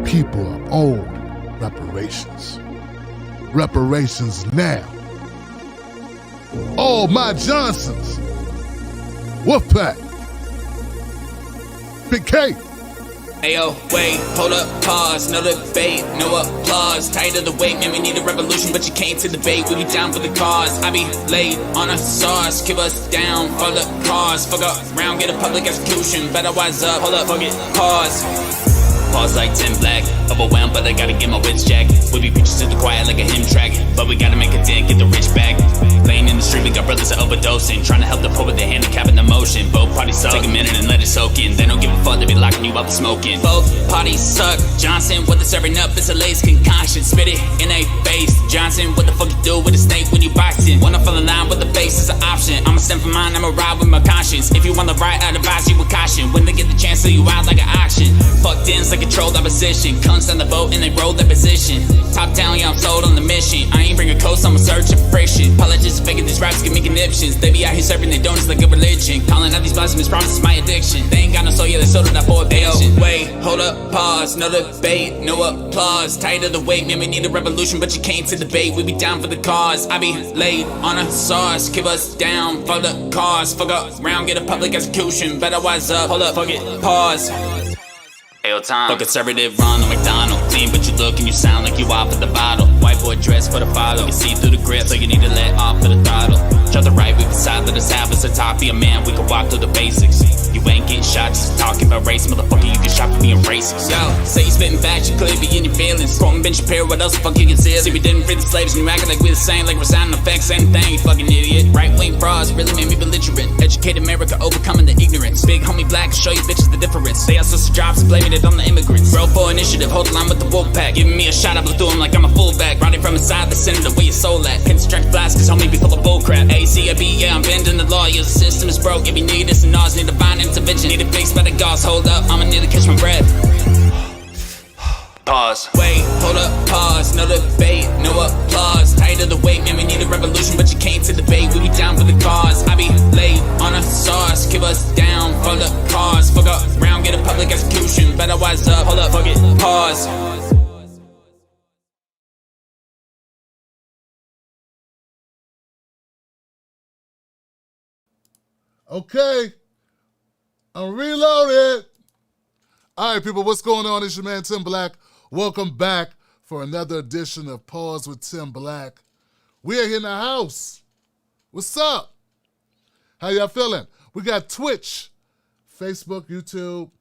People are owed reparations. Reparations now. All my Johnsons. Wolfpack. Big K. Ayo, wait, hold up, pause, no debate, no applause. Tired of the wait, man, we need a revolution, but you can't to debate. We be down for the cause. I be laid on a sauce, keep us down for the cause. Fuck up, round, get a public execution. Better wise up, hold up, fuck it, pause. Pause like 10 black, overwhelmed, but I gotta get my wits jack. We be preaching to the choir like a hymn track, but we gotta make a dent, get the rich back. Laying in the street, we got brothers that overdosing, trying to help the poor with their handicap and emotion. Both parties suck, take a minute and let it soak in. They don't give a fuck, they be locking you up and smoking. Both parties suck. Johnson, what they're serving up is a lace concoction. Spit it in a face. Johnson, what the fuck you do with a snake when you boxing? Wanna fall in line with the base is an option. I'ma stand for mine, I'ma ride with my conscience. If you want the right, I'd advise you with caution. When they get the chance, sell you out like an auction. Fucked in, like controlled opposition. Cunts on the boat and they roll their position. Top down, yeah, I'm sold on the mission. I ain't bring a coast, I'm a search of friction. Politicians faking these raps give me conniptions. They be out here serving their donuts like a religion. Calling out these blasphemous promises my addiction. They ain't got no soul, yeah, they sold it out for a pension. Wait, hold up, pause, no debate, no applause. Tired of the wait, man, we need a revolution, but you can't to debate. We be down for the cause. I be laid on a sauce, keep us down for the cause. Fuck up, round, get a public execution. Better wise up, hold up, fuck it, pause. Ayo, time. Fuck conservative, run on McDonald. Clean, but you look and you sound like you off at the bottle. White boy dress for the follow. You can see through the grip, so you need to let off of the throttle. Try the right, we decide that it's half us a top. Be a man, we can walk through the basics. You ain't getting shot, just talking about race. Motherfucker, you get shot for being racist. Yo, say you spitting facts, you clearly be in your feelings. Quoting Ben Shapiro, what else the fuck you conceal? See, we didn't free the slaves, and you acting like we the same. Like we're signing effects, same thing, you fucking idiot. Right-wing frauds really made me belligerent. Educate America, overcoming the ignorance. Big homie black, show you bitches the difference. They also jobs, blaming it on the immigrants. Bro for initiative, hold the line with the wolf pack. Giving me a shot, I blew through him like I'm a fullback. Riding from inside the center, where your soul at. Can stretch blast, cause homie be full of bullcrap. ACAB, yeah, I'm bending the law. Yeah, the system is broke. If you need this and ours, need divine intervention. Need a fix by the gods, hold up, I'ma need to catch my breath. Pause. Wait, hold up, pause, no debate, no applause. Tired of the wait, man, we need a revolution, but you can't to debate. We be down for the cause. I be laid on a sauce, keep us down for the cause. Fuck up, round, get a public execution. Better wise up, hold up, fuck it, pause. Okay, I'm reloaded. All right, people, what's going on? It's your man, Tim Black. Welcome back for another edition of Pause with Tim Black. We are here in the house. What's up? How y'all feeling? We got Twitch, Facebook, YouTube,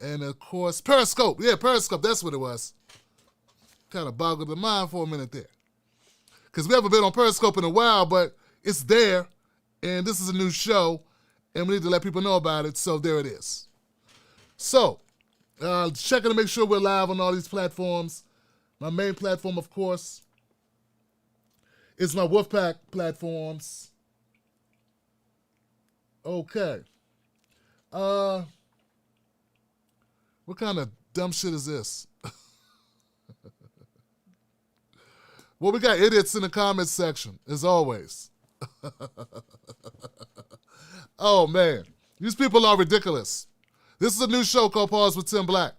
and of course, Periscope. Yeah, Periscope, that's what it was. Kind of boggled the mind for a minute there. Because we haven't been on Periscope in a while, but it's there. And this is a new show, and we need to let people know about it, so there it is. So, checking to make sure we're live on all these platforms. My main platform, of course, is my Wolfpack platforms. Okay. What kind of dumb shit is this? Well, we got idiots in the comments section, as always. Oh, man. These people are ridiculous. This is a new show called Pause with Tim Black.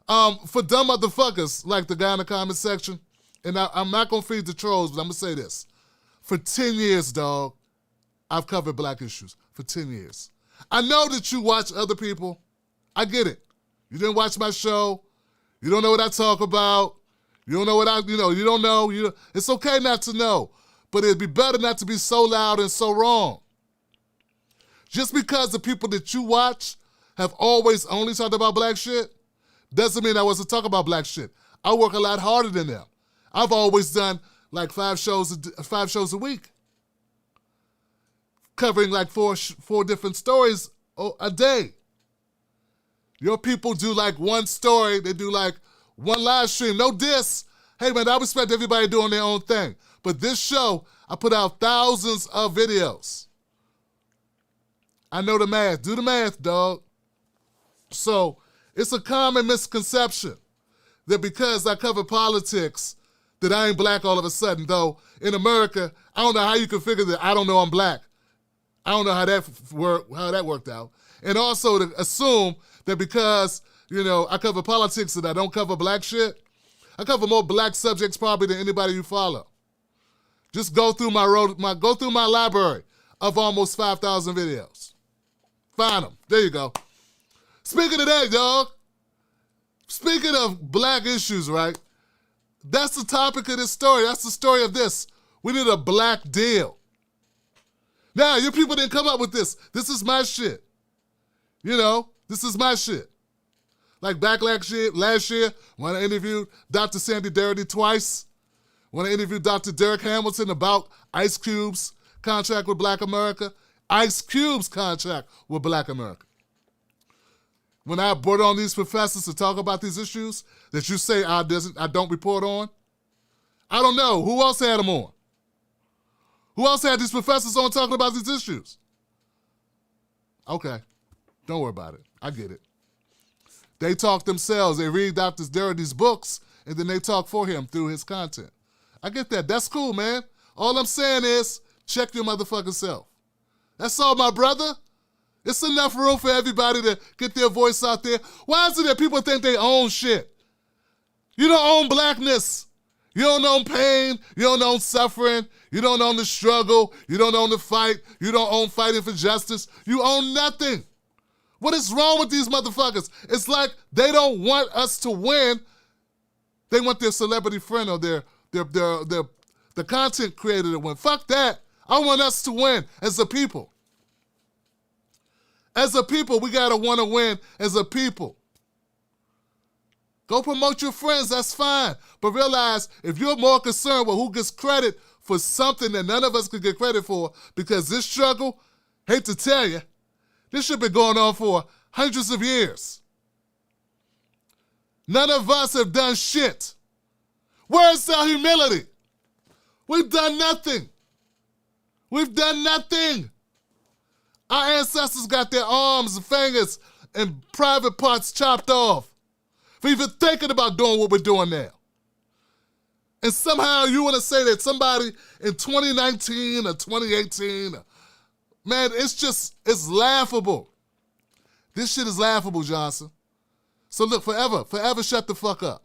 For dumb motherfuckers, like the guy in the comment section, and I'm not going to feed the trolls, but I'm going to say this. For 10 years, dog, I've covered black issues. For 10 years. I know that you watch other people. I get it. You didn't watch my show. You don't know what I talk about. You don't know what you don't know. It's okay not to know. But it'd be better not to be so loud and so wrong. Just because the people that you watch have always only talked about black shit, doesn't mean I wasn't talking about black shit. I work a lot harder than them. I've always done like 5 shows a week, covering like four different stories a day. Your people do like one story. They do like one live stream. No diss. Hey man, I respect everybody doing their own thing. But this show, I put out thousands of videos. I know the math. Do the math, dog. So it's a common misconception that because I cover politics, that I ain't black all of a sudden. Though in America, I don't know how you can figure that I don't know I'm black. I don't know how that worked out. And also to assume that because I cover politics and I don't cover black shit. I cover more black subjects probably than anybody you follow. Just go through my library of almost 5,000 videos. Find them. There you go. Speaking of that, dog. Speaking of black issues, right? That's the topic of this story. That's the story of this. We need a black deal. Now, your people didn't come up with this. This is my shit. This is my shit. Like back last year, when I interviewed Dr. Sandy Darity twice, when I interviewed Dr. Derek Hamilton about Ice Cube's contract with Black America, Ice Cube's contract with Black America. When I brought on these professors to talk about these issues that you say I don't report on, I don't know. Who else had them on? Who else had these professors on talking about these issues? Okay. Don't worry about it. I get it. They talk themselves. They read Dr. Darity's books, and then they talk for him through his content. I get that. That's cool, man. All I'm saying is, check your motherfucking self. That's all, my brother. It's enough room for everybody to get their voice out there. Why is it that people think they own shit? You don't own blackness. You don't own pain. You don't own suffering. You don't own the struggle. You don't own the fight. You don't own fighting for justice. You own nothing. What is wrong with these motherfuckers? It's like they don't want us to win. They want their celebrity friend or the content creator to win. Fuck that. I want us to win as a people. As a people, we gotta want to win as a people. Go promote your friends, that's fine. But realize, if you're more concerned with who gets credit for something that none of us could get credit for, because this struggle, hate to tell you, this shit been going on for hundreds of years. None of us have done shit. Where's our humility? We've done nothing. We've done nothing. Our ancestors got their arms and fingers and private parts chopped off for even thinking about doing what we're doing now. And somehow you want to say that somebody in 2019 or 2018, man, it's laughable. This shit is laughable, Johnson. So look, forever shut the fuck up.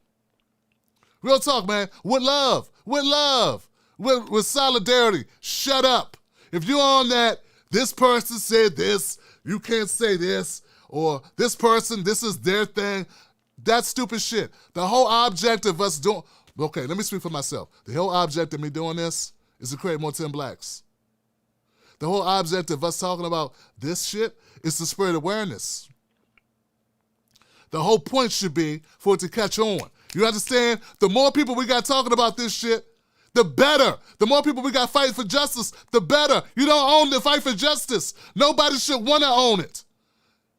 Real talk, man. With love, with solidarity, shut up. If you're on that, this person said this, you can't say this, or this person, this is their thing, that's stupid shit. The whole object of us doing, okay, let me speak for myself. The whole object of me doing this is to create more Tim Blacks. The whole object of us talking about this shit is to spread awareness. The whole point should be for it to catch on. You understand? The more people we got talking about this shit, the better. The more people we got fighting for justice, the better. You don't own the fight for justice. Nobody should want to own it.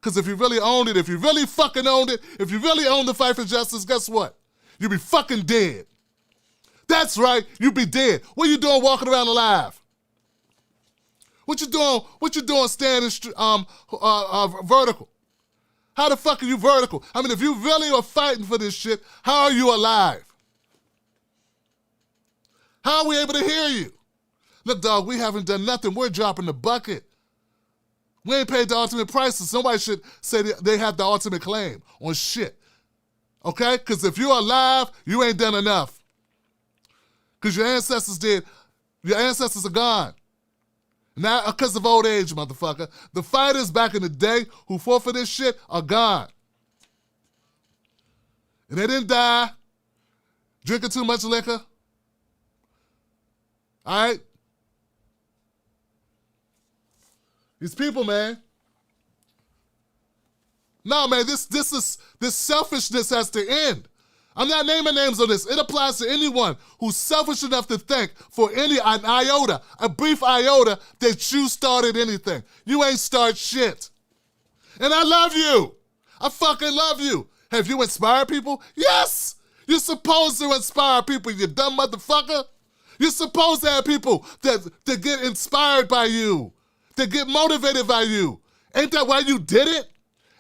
Because if you really owned it, if you really fucking owned it, if you really own the fight for justice, guess what? You'd be fucking dead. That's right, you'd be dead. What are you doing walking around alive? What you doing standing vertical? How the fuck are you vertical? I mean, if you really are fighting for this shit, how are you alive? How are we able to hear you? Look, dog, we haven't done nothing. We're dropping the bucket. We ain't paid the ultimate prices. Somebody should say that they have the ultimate claim on shit. Okay? Because if you're alive, you ain't done enough. Because your ancestors did. Your ancestors are gone. Not because of old age, motherfucker. The fighters back in the day who fought for this shit are gone. And they didn't die drinking too much liquor. All right? These people, man. No, man, this selfishness has to end. I'm not naming names on this. It applies to anyone who's selfish enough to think for an iota, a brief iota, that you started anything. You ain't start shit. And I love you. I fucking love you. Have you inspired people? Yes. You're supposed to inspire people, you dumb motherfucker. You're supposed to have people that get inspired by you, that get motivated by you. Ain't that why you did it?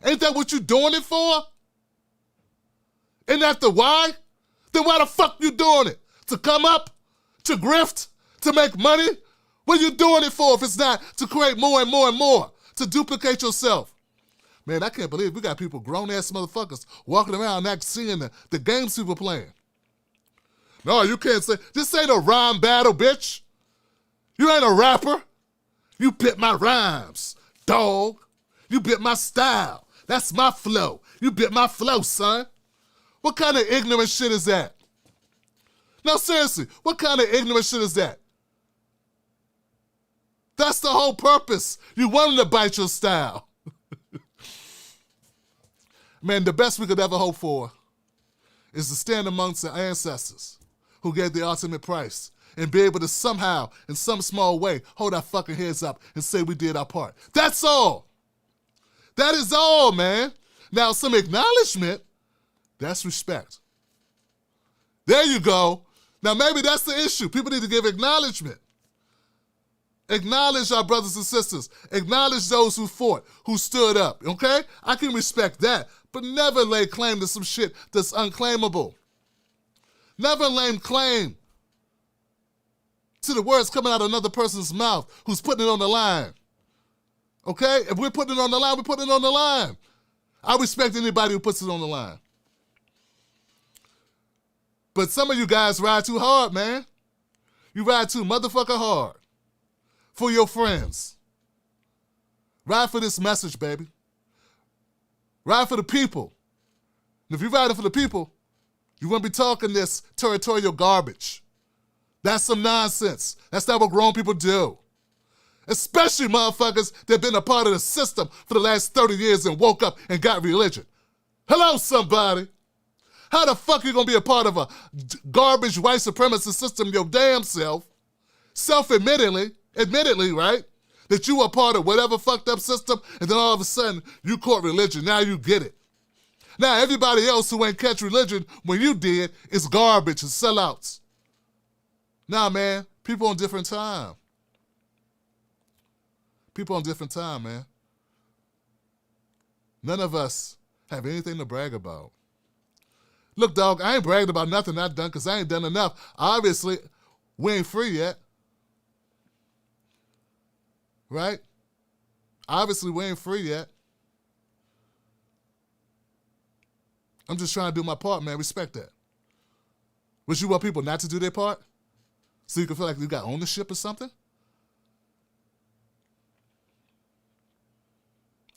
Ain't that what you doing it for? Ain't that the why? Then why the fuck you doing it? To come up? To grift? To make money? What are you doing it for if it's not to create more and more and more? To duplicate yourself? Man, I can't believe we got people, grown-ass motherfuckers, walking around not seeing the games people playing. No, you can't say, this ain't a rhyme battle, bitch. You ain't a rapper. You bit my rhymes, dog. You bit my style. That's my flow. You bit my flow, son. What kind of ignorant shit is that? No, seriously, what kind of ignorant shit is that? That's the whole purpose. You want them to bite your style. Man, the best we could ever hope for is to stand amongst the ancestors who gave the ultimate price and be able to somehow, in some small way, hold our fucking heads up and say we did our part. That's all. That is all, man. Now, some acknowledgement, that's respect. There you go. Now, maybe that's the issue. People need to give acknowledgement. Acknowledge our brothers and sisters. Acknowledge those who fought, who stood up, okay? I can respect that, but never lay claim to some shit that's unclaimable. Never lay claim to the words coming out of another person's mouth who's putting it on the line. Okay? If we're putting it on the line, we're putting it on the line. I respect anybody who puts it on the line. But some of you guys ride too hard, man. You ride too motherfucker hard for your friends. Ride for this message, baby. Ride for the people. And if you're riding for the people, you won't be talking this territorial garbage. That's some nonsense. That's not what grown people do. Especially motherfuckers that have been a part of the system for the last 30 years and woke up and got religion. Hello, somebody. How the fuck you gonna be a part of a garbage white supremacist system your damn self, self-admittedly, right, that you were part of whatever fucked up system, and then all of a sudden you caught religion, now you get it. Now everybody else who ain't catch religion when you did is garbage and sellouts. Nah, man, people on different time. People on different time, man. None of us have anything to brag about. Look, dog, I ain't bragged about nothing I've done because I ain't done enough. Obviously, we ain't free yet. Right? Obviously, we ain't free yet. I'm just trying to do my part, man. Respect that. Would you want people not to do their part? So you can feel like you got ownership or something?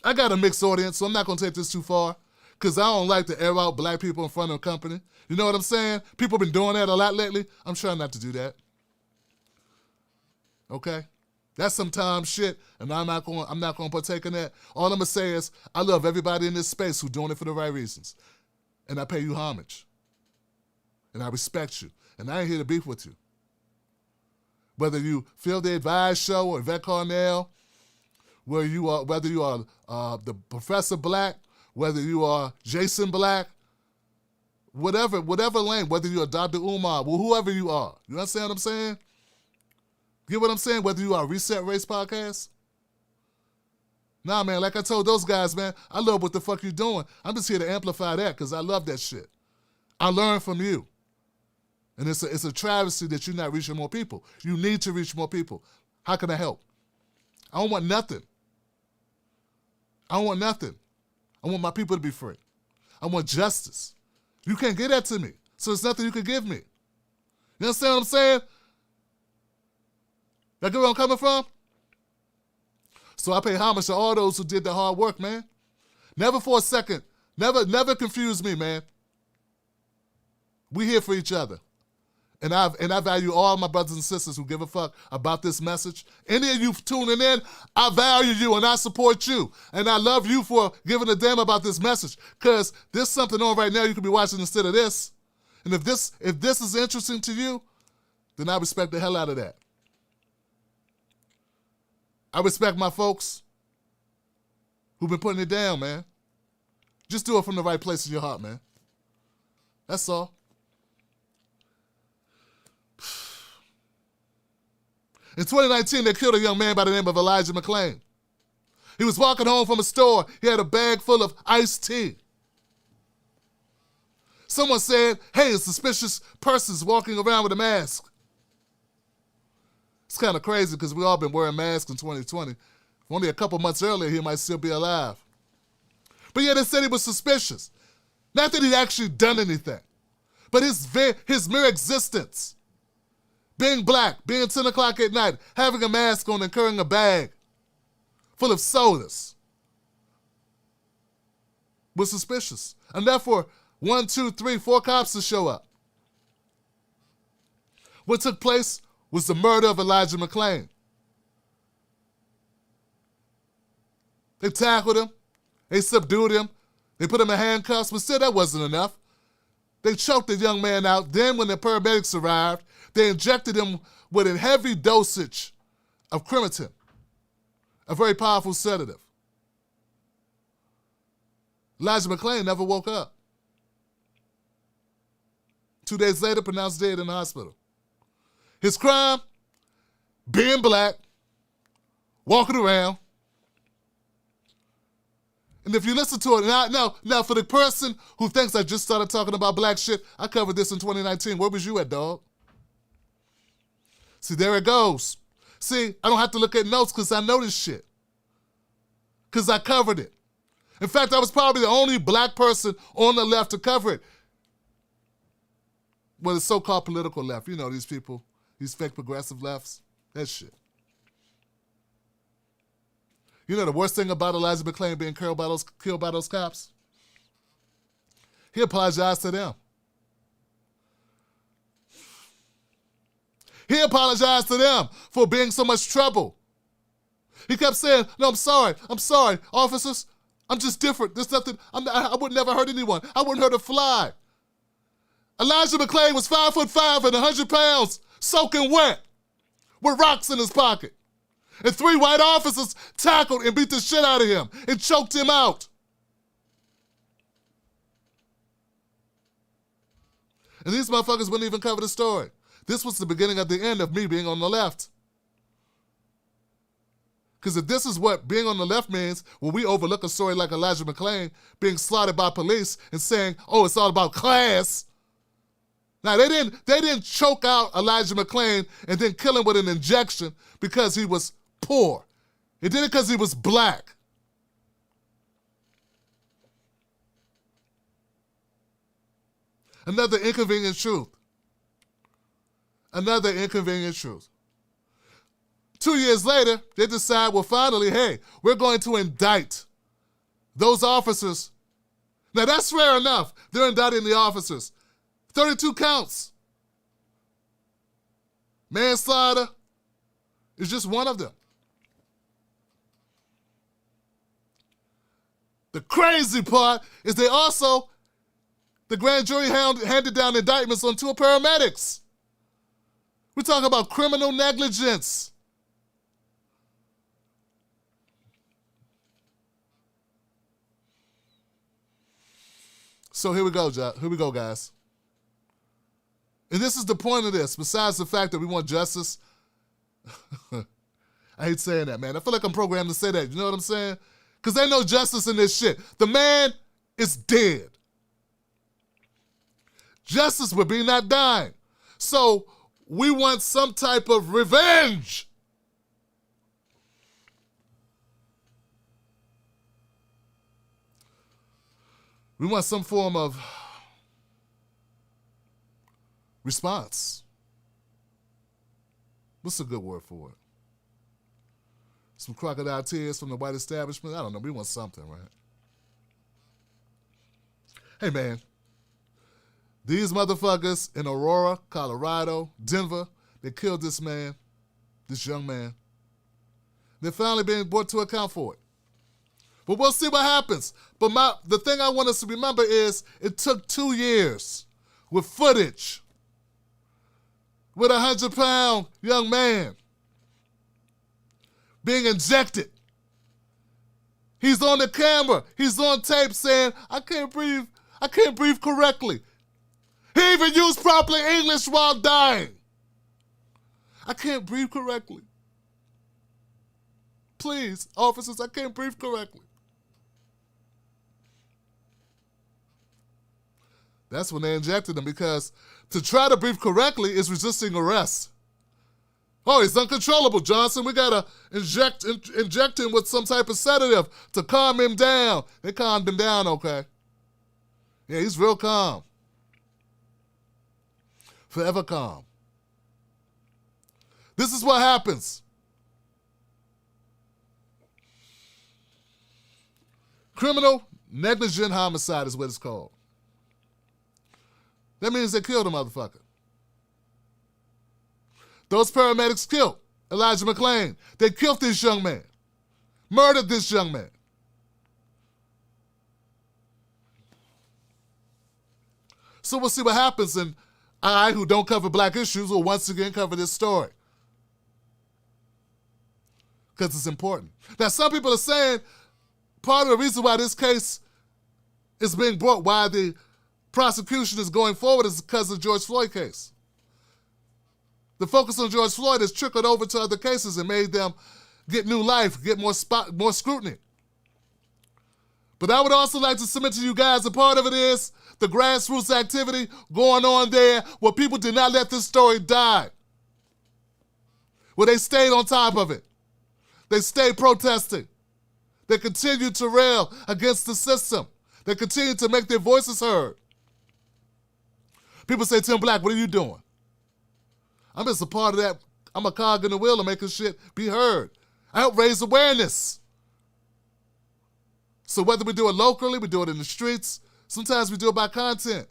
I got a mixed audience, so I'm not going to take this too far because I don't like to air out black people in front of a company. You know what I'm saying? People have been doing that a lot lately. I'm trying not to do that. Okay? That's some time shit, and I'm not going to partake in that. All I'm going to say is I love everybody in this space who's doing it for the right reasons, and I pay you homage, and I respect you, and I ain't here to beef with you. Whether you Field the Advice Show or Yvette Carnell, whether you are the Professor Black, whether you are Jason Black, whatever lane, whether you're Dr. Umar, whoever you are. You understand what I'm saying? Get what I'm saying? Whether you are Reset Race Podcast? Nah, man, like I told those guys, man, I love what the fuck you doing. I'm just here to amplify that because I love that shit. I learn from you. And it's a travesty that you're not reaching more people. You need to reach more people. How can I help? I don't want nothing. I want my people to be free. I want justice. You can't get that to me, so there's nothing you can give me. You understand what I'm saying? Y'all get where I'm coming from? So I pay homage to all those who did the hard work, man. Never for a second, never confuse me, man. We here for each other. And I value all my brothers and sisters who give a fuck about this message. Any of you tuning in, I value you and I support you. And I love you for giving a damn about this message. Because there's something on right now you could be watching instead of this. And if this is interesting to you, then I respect the hell out of that. I respect my folks who've been putting it down, man. Just do it from the right place in your heart, man. That's all. In 2019, they killed a young man by the name of Elijah Mcclain. He was walking home from a store. He had a bag full of iced tea. Someone said, hey, a suspicious person's walking around with a mask. It's kind of crazy because we all been wearing masks in 2020. Only a couple months earlier, he might still be alive. But yet they said he was suspicious. Not that he'd actually done anything, but his mere existence, being black, being 10 o'clock at night, having a mask on and carrying a bag full of sodas, was suspicious. And therefore, 1, 2, 3, 4 cops to show up. What took place was the murder of Elijah Mcclain. They tackled him. They subdued him. They put him in handcuffs, but still that wasn't enough. They choked the young man out. Then when the paramedics arrived, they injected him with a heavy dosage of Cremitin, a very powerful sedative. Elijah Mcclain never woke up. 2 days later, pronounced dead in the hospital. His crime, being black, walking around. And if you listen to it, now for the person who thinks I just started talking about black shit, I covered this in 2019. Where was you at, dog? See, there it goes. See, I don't have to look at notes because I know this shit. Because I covered it. In fact, I was probably the only black person on the left to cover it. Well, the so-called political left. You know, these people, these fake progressive lefts. That shit. You know the worst thing about Elijah Mcclain being killed by those cops? He apologized to them. He apologized to them for being so much trouble. He kept saying, no, I'm sorry, officers. I'm just different. There's nothing, I would never hurt anyone. I wouldn't hurt a fly. Elijah Mcclain was 5'5" and 100 pounds, soaking wet, with rocks in his pocket. And 3 white officers tackled and beat the shit out of him and choked him out. And these motherfuckers wouldn't even cover the story. This was the beginning of the end of me being on the left. Because if this is what being on the left means, when we overlook a story like Elijah Mcclain being slaughtered by police and saying, oh, it's all about class. Now, they didn't choke out Elijah Mcclain and then kill him with an injection because he was poor. They did it because he was black. Another inconvenient truth. Another inconvenient truth. 2 years later, they decide, well, finally, hey, we're going to indict those officers. Now, that's rare enough. They're indicting the officers. 32 counts. Manslaughter is just one of them. The crazy part is the grand jury handed down indictments on 2 paramedics. We're talking about criminal negligence. So here we go, guys. And this is the point of this, besides the fact that we want justice. I hate saying that, man. I feel like I'm programmed to say that. You know what I'm saying? Because there's no justice in this shit. The man is dead. Justice would be not dying. So we want some type of revenge. We want some form of response. What's a good word for it? Some crocodile tears from the white establishment? I don't know. We want something, right? Hey, man. These motherfuckers in Aurora, Colorado, Denver, they killed this man, this young man. They're finally being brought to account for it. But we'll see what happens. But the thing I want us to remember is it took 2 years with footage with a 100-pound young man being injected. He's on the camera. He's on tape saying, I can't breathe correctly. He even used proper English while dying. I can't breathe correctly. Please, officers, I can't breathe correctly. That's when they injected him, because to try to breathe correctly is resisting arrest. Oh, he's uncontrollable, Johnson. We gotta inject him with some type of sedative to calm him down. They calmed him down, okay? Yeah, he's real calm. Forever calm. This is what happens. Criminal negligent homicide is what it's called. That means they killed a motherfucker. Those paramedics killed Elijah Mcclain. They killed this young man. Murdered this young man. So we'll see what happens, and I, who don't cover black issues, will once again cover this story. Because it's important. Now, some people are saying part of the reason why this case is being brought, why the prosecution is going forward, is because of the George Floyd case. The focus on George Floyd has trickled over to other cases and made them get new life, get more scrutiny. But I would also like to submit to you guys, a part of it is the grassroots activity going on there where people did not let this story die. Where they stayed on top of it. They stayed protesting. They continued to rail against the system. They continued to make their voices heard. People say, Tim Black, what are you doing? I'm just a part of that. I'm a cog in the wheel of making shit be heard. I help raise awareness. So whether we do it locally, we do it in the streets, sometimes we do it by content.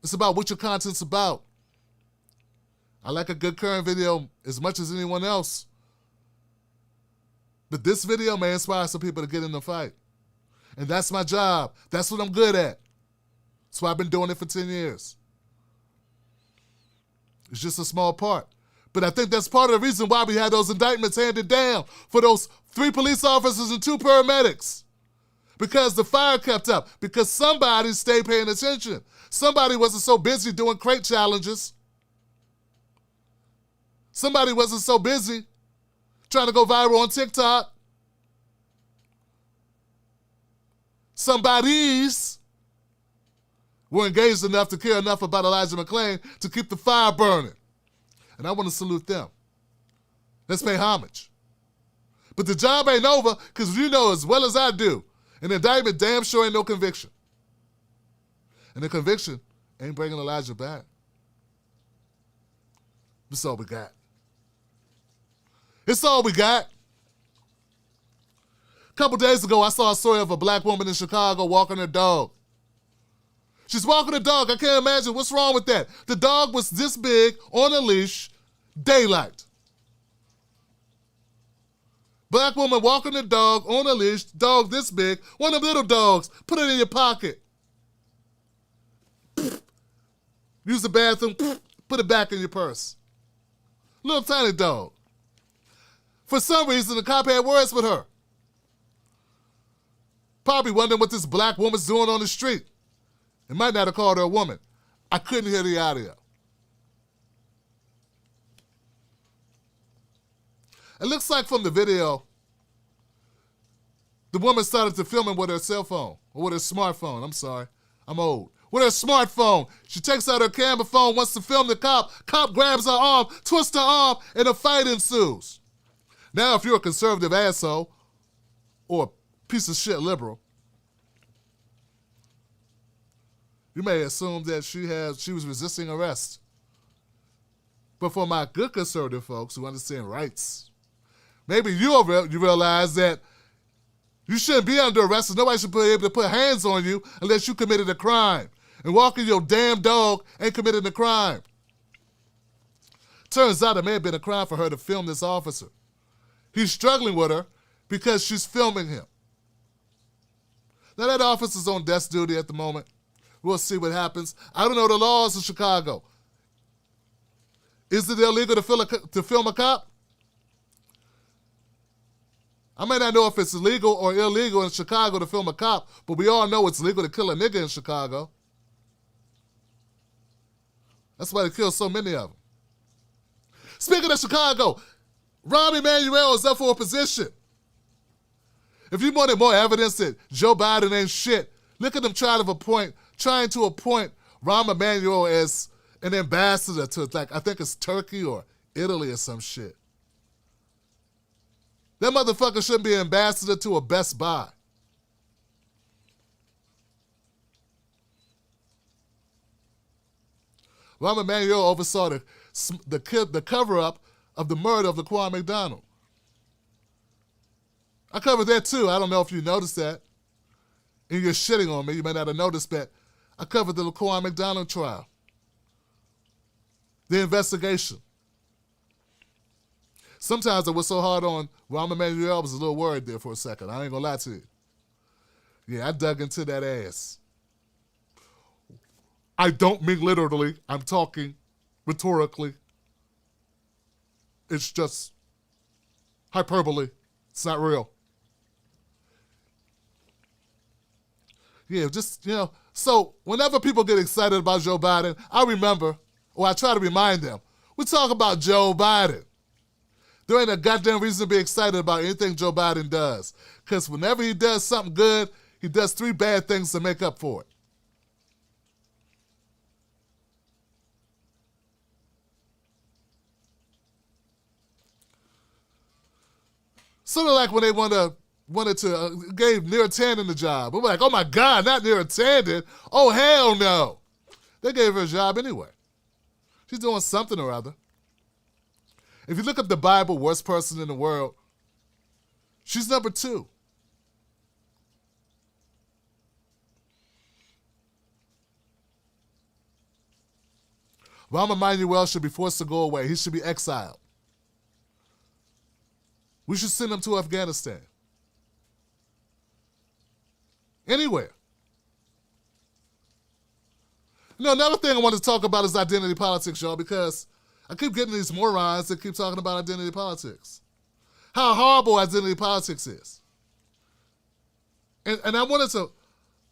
It's about what your content's about. I like a good current video as much as anyone else. But this video may inspire some people to get in the fight. And that's my job. That's what I'm good at. That's why I've been doing it for 10 years. It's just a small part. But I think that's part of the reason why we had those indictments handed down for those 3 police officers and 2 paramedics. Because the fire kept up. Because somebody stayed paying attention. Somebody wasn't so busy doing crate challenges. Somebody wasn't so busy trying to go viral on TikTok. Somebody's were engaged enough to care enough about Elijah Mcclain to keep the fire burning. And I want to salute them. Let's pay homage. But the job ain't over, because you know as well as I do, an indictment damn sure ain't no conviction. And the conviction ain't bringing Elijah back. That's all we got. It's all we got. A couple days ago, I saw a story of a black woman in Chicago walking her dog. She's walking a dog. I can't imagine what's wrong with that. The dog was this big, on a leash, daylight. Black woman walking the dog on a leash, dog this big, one of them little dogs. Put it in your pocket. Use the bathroom, put it back in your purse. Little tiny dog. For some reason, the cop had words with her. Probably wondering what this black woman's doing on the street. It might not have called her a woman. I couldn't hear the audio. It looks like from the video, the woman started to film it with her cell phone, or with her smartphone. I'm sorry, I'm old. With her smartphone. She takes out her camera phone, wants to film the cop. Cop grabs her arm, twists her arm, and a fight ensues. Now, if you're a conservative asshole, or a piece of shit liberal, you may assume that she was resisting arrest. But for my good conservative folks who understand rights, maybe you realize that you shouldn't be under arrest, and nobody should be able to put hands on you unless you committed a crime. And walking your damn dog ain't committing a crime. Turns out it may have been a crime for her to film this officer. He's struggling with her because she's filming him. Now that officer's on desk duty at the moment. We'll see what happens. I don't know the laws in Chicago. Is it illegal to film a cop? I may not know if it's legal or illegal in Chicago to film a cop, but we all know it's legal to kill a nigga in Chicago. That's why they kill so many of them. Speaking of Chicago, Rahm Emanuel is up for a position. If you wanted more evidence that Joe Biden ain't shit, look at them trying to appoint Rahm Emanuel as an ambassador to, like, I think it's Turkey or Italy or some shit. That motherfucker shouldn't be ambassador to a Best Buy. Rahm Emanuel oversaw the cover-up of the murder of Laquan McDonald. I covered that too. I don't know if you noticed that. And you're shitting on me. You may not have noticed that. I covered the Laquan McDonald trial. The investigation. Sometimes I was so hard on Rahm Emanuel, I was a little worried there for a second. I ain't gonna lie to you. Yeah, I dug into that ass. I don't mean literally. I'm talking rhetorically. It's just hyperbole. It's not real. Yeah, just, so whenever people get excited about Joe Biden, I remember, or I try to remind them, we talk about Joe Biden. There ain't a goddamn reason to be excited about anything Joe Biden does. Because whenever he does something good, he does 3 bad things to make up for it. Sort of like when they gave Neera Tanden the job. We're like, oh my God, not Neera Tanden. Oh, hell no. They gave her a job anyway. She's doing something or other. If you look up the Bible, worst person in the world, she's number 2. Rahm Emanuel should be forced to go away. He should be exiled. We should send him to Afghanistan. Anywhere. Another thing I want to talk about is identity politics, y'all, because I keep getting these morons that keep talking about identity politics. How horrible identity politics is. And I wanted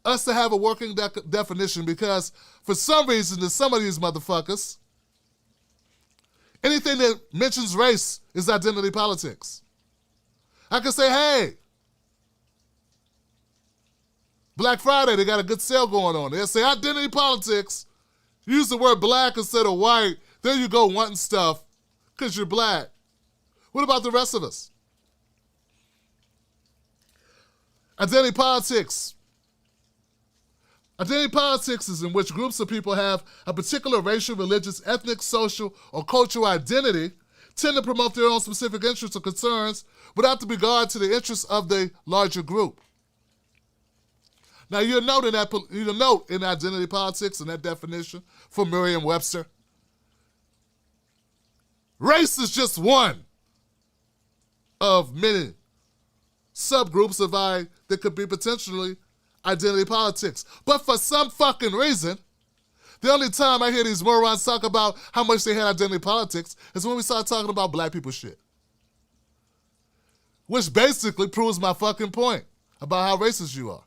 us to have a working definition because for some reason, to some of these motherfuckers, anything that mentions race is identity politics. I can say, hey, Black Friday, they got a good sale going on. They'll say identity politics, use the word black instead of white. There you go, wanting stuff because you're black. What about the rest of us? Identity politics. Identity politics is in which groups of people have a particular racial, religious, ethnic, social, or cultural identity, tend to promote their own specific interests or concerns without regard to the interests of the larger group. Now, you'll note in identity politics, in that definition from Merriam-Webster, race is just one of many subgroups that could be potentially identity politics. But for some fucking reason, the only time I hear these morons talk about how much they had identity politics is when we start talking about black people shit. Which basically proves my fucking point about how racist you are.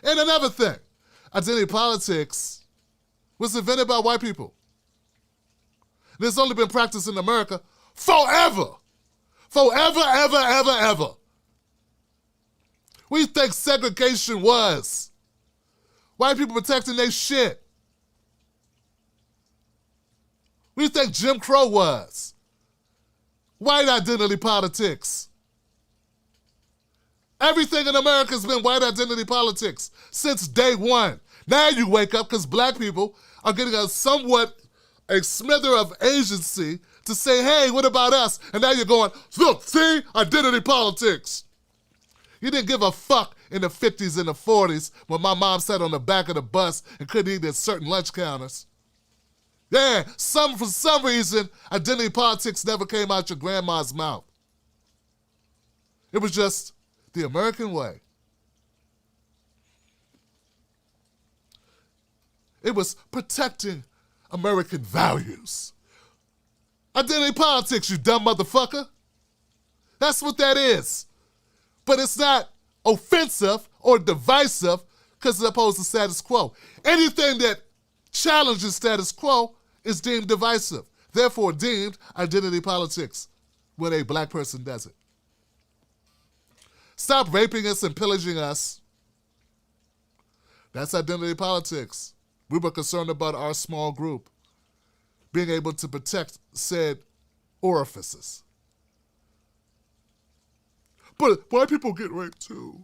And another thing, identity politics was invented by white people. And it's only been practiced in America forever. Forever, ever, ever, ever. We think segregation was white people protecting their shit. We think Jim Crow was white identity politics. Everything in America has been white identity politics since day one. Now you wake up because black people are getting a smither of agency to say, hey, what about us? And now you're going, look, see, identity politics. You didn't give a fuck in the 50s and the 40s when my mom sat on the back of the bus and couldn't eat at certain lunch counters. Yeah, for some reason, identity politics never came out your grandma's mouth. It was just the American way. It was protecting American values. Identity politics, you dumb motherfucker. That's what that is. But it's not offensive or divisive because it's opposed to status quo. Anything that challenges status quo is deemed divisive, therefore deemed identity politics when a black person does it. Stop raping us and pillaging us. That's identity politics. We were concerned about our small group being able to protect said orifices. But white people get raped too.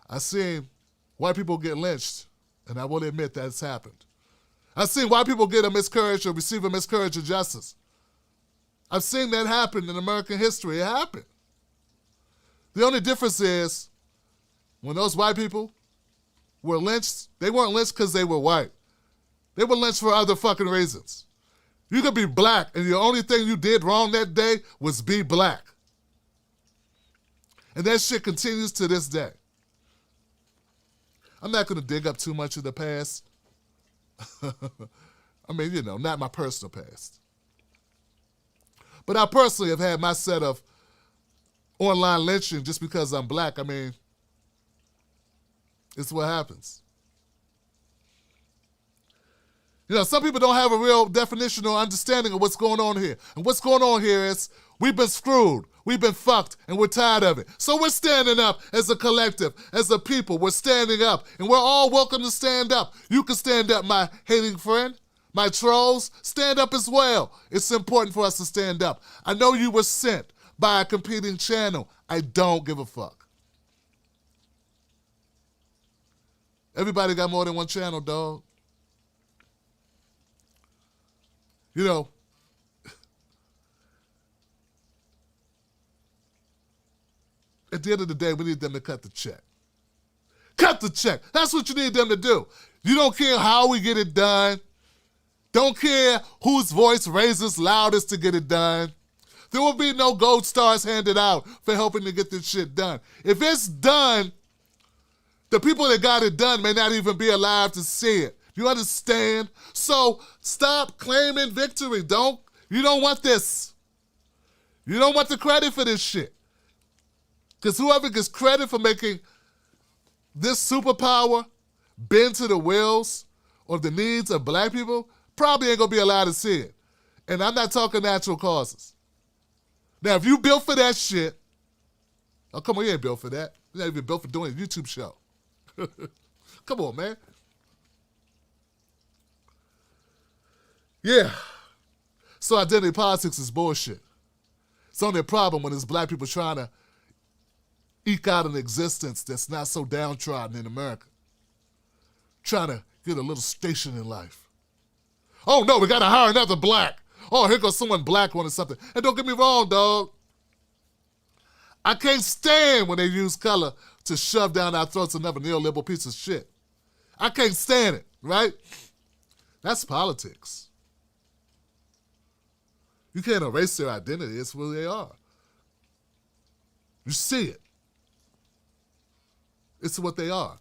I've seen white people get lynched, and I will admit that's happened. I've seen white people get a miscarriage or receive a miscarriage of justice. I've seen that happen in American history. It happened. The only difference is when those white people were lynched, they weren't lynched because they were white. They were lynched for other fucking reasons. You could be black, and the only thing you did wrong that day was be black. And that shit continues to this day. I'm not going to dig up too much of the past. I mean, you know, not my personal past. But I personally have had my set of online lynching just because I'm black. I mean, it's what happens. You know, some people don't have a real definition or understanding of what's going on here. And what's going on here is we've been screwed, we've been fucked, and we're tired of it. So we're standing up as a collective, as a people. We're standing up, and we're all welcome to stand up. You can stand up, my hating friend, my trolls. Stand up as well. It's important for us to stand up. I know you were sent by a competing channel. I don't give a fuck. Everybody got more than one channel, dog. You know, at the end of the day, we need them to cut the check. Cut the check. That's what you need them to do. You don't care how we get it done. Don't care whose voice raises loudest to get it done. There will be no gold stars handed out for helping to get this shit done. If it's done, the people that got it done may not even be alive to see it. You understand? So stop claiming victory. You don't want this. You don't want the credit for this shit. Because whoever gets credit for making this superpower bend to the wills or the needs of black people probably ain't gonna be allowed to see it. And I'm not talking natural causes. Now, if you built for that shit, oh, come on, you ain't built for that. You're not even built for doing a YouTube show. Come on, man. Yeah. So identity politics is bullshit. It's only a problem when it's black people trying to eke out an existence that's not so downtrodden in America. Trying to get a little station in life. Oh no, we gotta hire another black. Oh, here goes someone black wanting something. And don't get me wrong, dog. I can't stand when they use color to shove down our throats another neoliberal piece of shit. I can't stand it, right? That's politics. You can't erase their identity. It's who they are. You see it. It's what they are.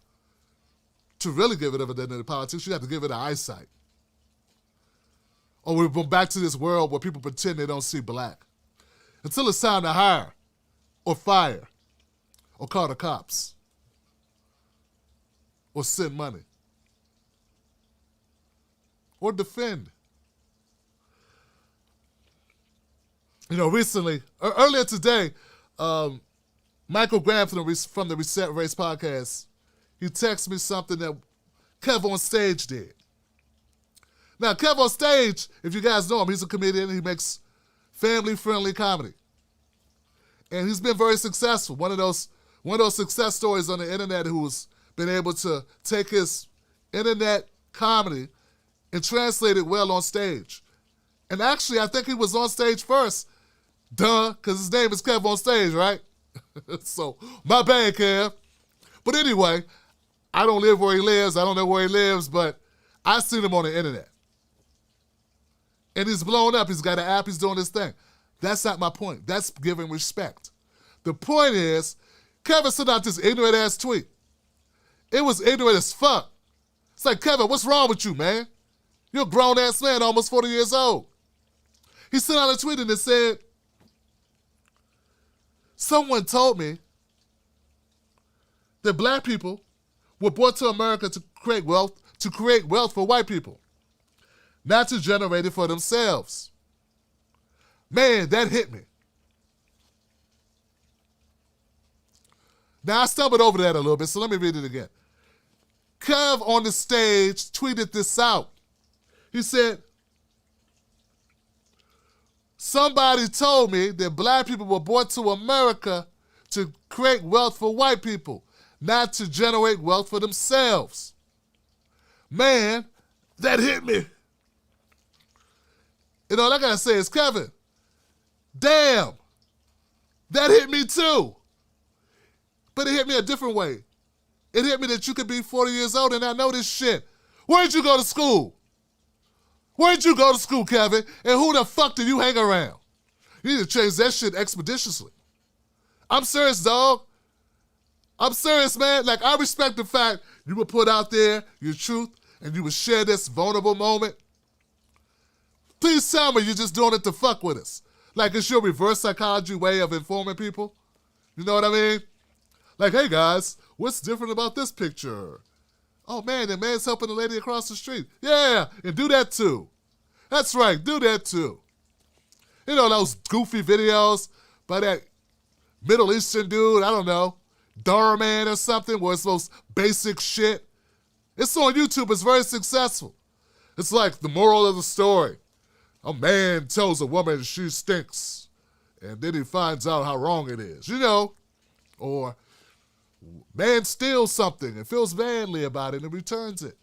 To really give it identity to politics, you have to give it an eyesight. Or we're going back to this world where people pretend they don't see black. Until it's time to hire or fire or call the cops or send money or defend. You know, recently, earlier today, Mcclain from the Reset Race podcast, he texted me something that Kev on Stage did. Now, Kev on Stage, if you guys know him, he's a comedian. He makes family-friendly comedy. And he's been very successful. One of those success stories on the internet who's been able to take his internet comedy and translate it well on stage. And actually, I think he was on stage first. Duh, because his name is Kev on Stage, right? So, my bad, Kev. But anyway, I don't live where he lives. I don't know where he lives, but I've seen him on the internet. And he's blown up. He's got an app. He's doing his thing. That's not my point. That's giving respect. The point is, Kevin sent out this ignorant-ass tweet. It was ignorant as fuck. It's like, Kevin, what's wrong with you, man? You're a grown-ass man, almost 40 years old. He sent out a tweet and it said, someone told me that black people were brought to America to create wealth for white people, not to generate it for themselves. Man, that hit me. Now, I stumbled over that a little bit, so let me read it again. Kev on the stage tweeted this out. He said, somebody told me that black people were brought to America to create wealth for white people, not to generate wealth for themselves. Man, that hit me. And all I gotta say is, Kevin, damn, that hit me too. But it hit me a different way. It hit me that you could be 40 years old and not know this shit. Where'd you go to school? Where'd you go to school, Kevin? And who the fuck did you hang around? You need to change that shit expeditiously. I'm serious, dog. I'm serious, man. Like, I respect the fact you would put out there your truth and you would share this vulnerable moment. Please tell me you're just doing it to fuck with us. Like, it's your reverse psychology way of informing people. You know what I mean? Like, hey, guys, what's different about this picture? Oh, man, the man's helping the lady across the street. Yeah, and do that, too. That's right, do that, too. You know, those goofy videos by that Middle Eastern dude, I don't know, Darman or something, where it's most basic shit. It's on YouTube. It's very successful. It's like the moral of the story. A man tells a woman she stinks, and then he finds out how wrong it is, you know. Or man steals something and feels badly about it and returns it.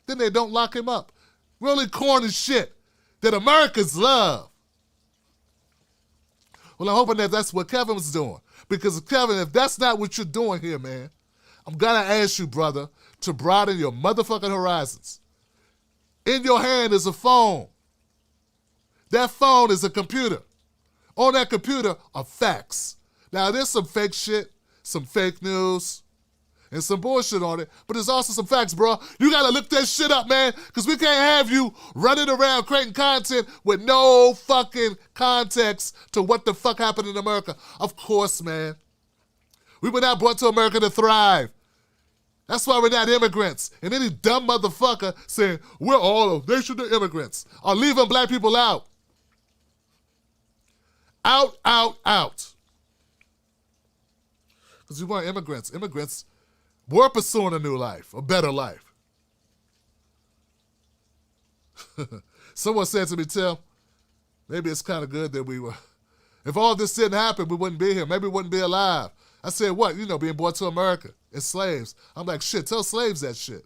Then they don't lock him up. Really corny shit that Americans love. Well, I'm hoping that that's what Kevin was doing. Because, Kevin, if that's not what you're doing here, man, I'm going to ask you, brother, to broaden your motherfucking horizons. In your hand is a phone. That phone is a computer. On that computer are facts. Now, there's some fake shit, some fake news, and some bullshit on it, but there's also some facts, bro. You got to look that shit up, man, because we can't have you running around creating content with no fucking context to what the fuck happened in America. Of course, man. We were not brought to America to thrive. That's why we're not immigrants. And any dumb motherfucker saying, we're all a nation of immigrants, are leaving black people out. Out, out, out. Because we weren't immigrants. Immigrants were pursuing a new life, a better life. Someone said to me, Tim, maybe it's kind of good that we were, if all this didn't happen, we wouldn't be here. Maybe we wouldn't be alive. I said, what? You know, being brought to America as slaves. I'm like, shit, tell slaves that shit.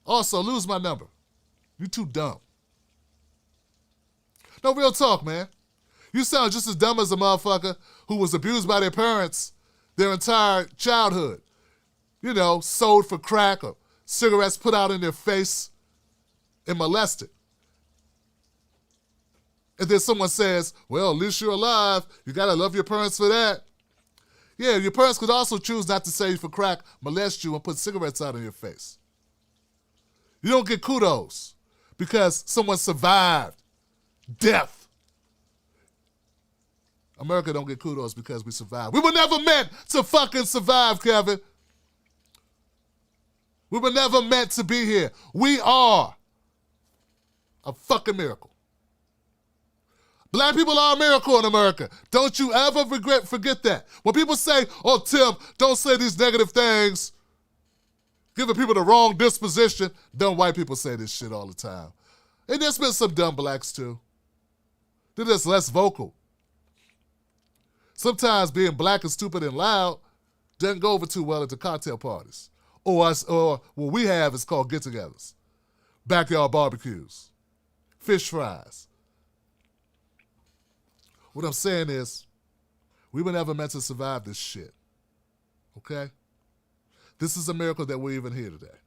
Also, lose my number. You too dumb. No, real talk, man. You sound just as dumb as a motherfucker who was abused by their parents their entire childhood. You know, sold for crack or cigarettes put out in their face and molested. And then someone says, well, at least you're alive. You got to love your parents for that. Yeah, your parents could also choose not to sell you for crack, molest you, and put cigarettes out in your face. You don't get kudos because someone survived death. America don't get kudos because we survived. We were never meant to fucking survive, Kevin. We were never meant to be here. We are a fucking miracle. Black people are a miracle in America. Don't you ever forget that. When people say, oh, Tim, don't say these negative things, giving people the wrong disposition, dumb white people say this shit all the time. And there's been some dumb blacks too. They're just less vocal. Sometimes being black and stupid and loud doesn't go over too well at the cocktail parties. Or what we have is called get-togethers, backyard barbecues, fish fries. What I'm saying is, we were never meant to survive this shit, okay? This is a miracle that we're even here today.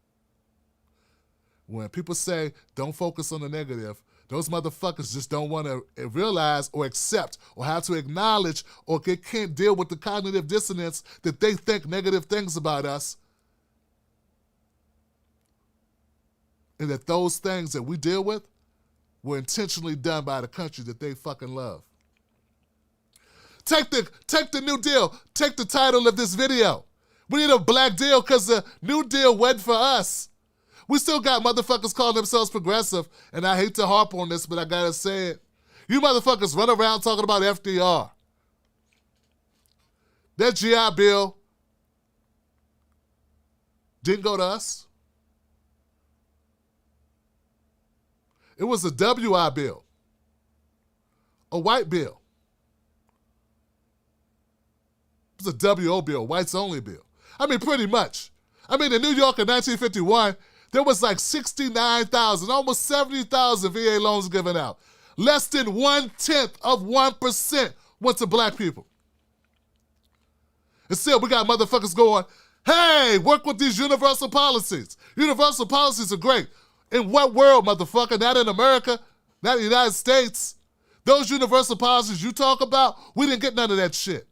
When people say, don't focus on the negative, those motherfuckers just don't want to realize or accept or have to acknowledge or they can't deal with the cognitive dissonance that they think negative things about us. And that those things that we deal with were intentionally done by the country that they fucking love. Take the New Deal. Take the title of this video. We need a black deal because the New Deal went for us. We still got motherfuckers calling themselves progressive, and I hate to harp on this, but I gotta say it. You motherfuckers run around talking about FDR. That GI Bill didn't go to us. It was a WI bill, a white bill. It was a WO bill, whites only bill. I mean, pretty much. I mean, in New York in 1951, there was like 69,000, almost 70,000 VA loans given out. Less than 0.1% went to black people. And still, we got motherfuckers going, hey, work with these universal policies. Universal policies are great. In what world, motherfucker? Not in America, not in the United States. Those universal policies you talk about, we didn't get none of that shit.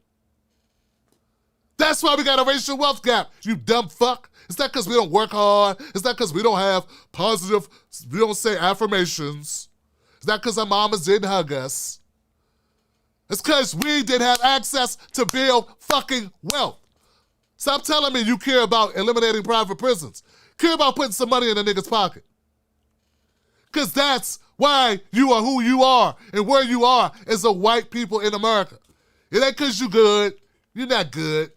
That's why we got a racial wealth gap, you dumb fuck. It's not because we don't work hard. It's not because we don't have positive, we don't say affirmations. It's not because our mamas didn't hug us. It's because we didn't have access to build fucking wealth. Stop telling me you care about eliminating private prisons. Care about putting some money in a nigga's pocket. Because that's why you are who you are and where you are as a white people in America. It ain't because you good. You're not good.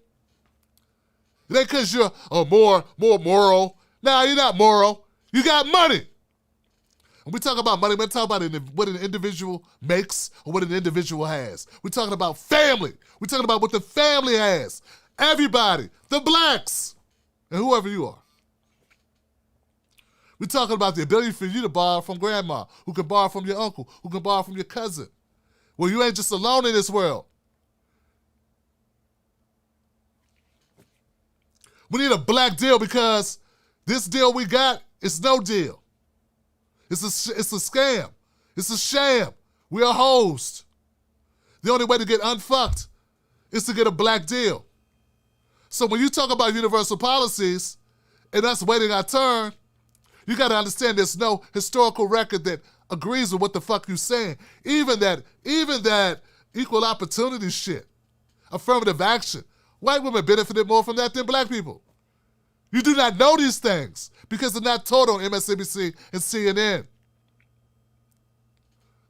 It ain't because you're more moral. Nah, you're not moral. You got money. When we talk about money, we're talking about what an individual makes or what an individual has. We're talking about family. We're talking about what the family has. Everybody, the blacks, and whoever you are. We're talking about the ability for you to borrow from grandma, who can borrow from your uncle, who can borrow from your cousin. Well, you ain't just alone in this world. We need a black deal because this deal we got is no deal. It's a scam. It's a sham. We're a host. The only way to get unfucked is to get a black deal. So when you talk about universal policies and us waiting our turn, you got to understand there's no historical record that agrees with what the fuck you're saying. Even that equal opportunity shit, affirmative action. White women benefited more from that than black people. You do not know these things because they're not taught on MSNBC and CNN.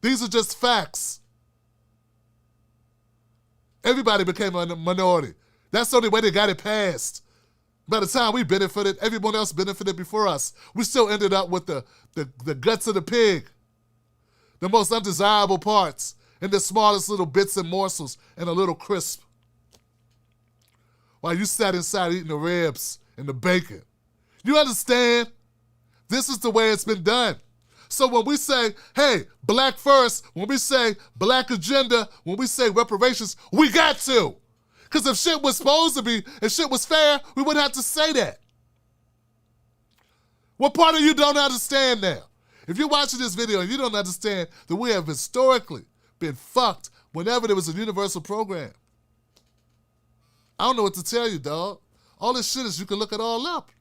These are just facts. Everybody became a minority. That's the only way they got it passed. By the time we benefited, everyone else benefited before us. We still ended up with the guts of the pig, the most undesirable parts, and the smallest little bits and morsels, and a little crisp. While you sat inside eating the ribs and the bacon. You understand? This is the way it's been done. So when we say, hey, black first, when we say black agenda, when we say reparations, we got to. Because if shit was supposed to be, if shit was fair, we wouldn't have to say that. What part of you don't understand now? If you're watching this video and you don't understand that we have historically been fucked whenever there was a universal program. I don't know what to tell you, dog. All this shit is you can look it all up.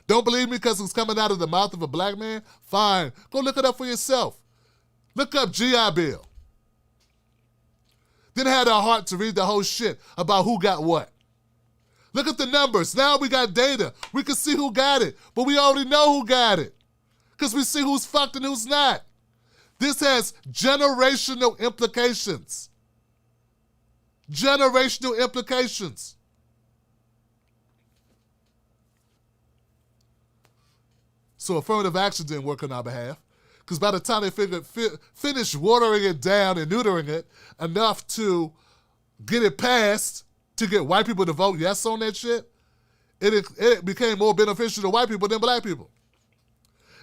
Don't believe me because it's coming out of the mouth of a black man? Fine. Go look it up for yourself. Look up GI Bill. Then had our heart to read the whole shit about who got what. Look at the numbers. Now we got data. We can see who got it, but we already know who got it because we see who's fucked and who's not. This has generational implications. Generational implications. So affirmative action didn't work on our behalf because by the time they finished watering it down and neutering it enough to get it passed to get white people to vote yes on that shit, it became more beneficial to white people than black people.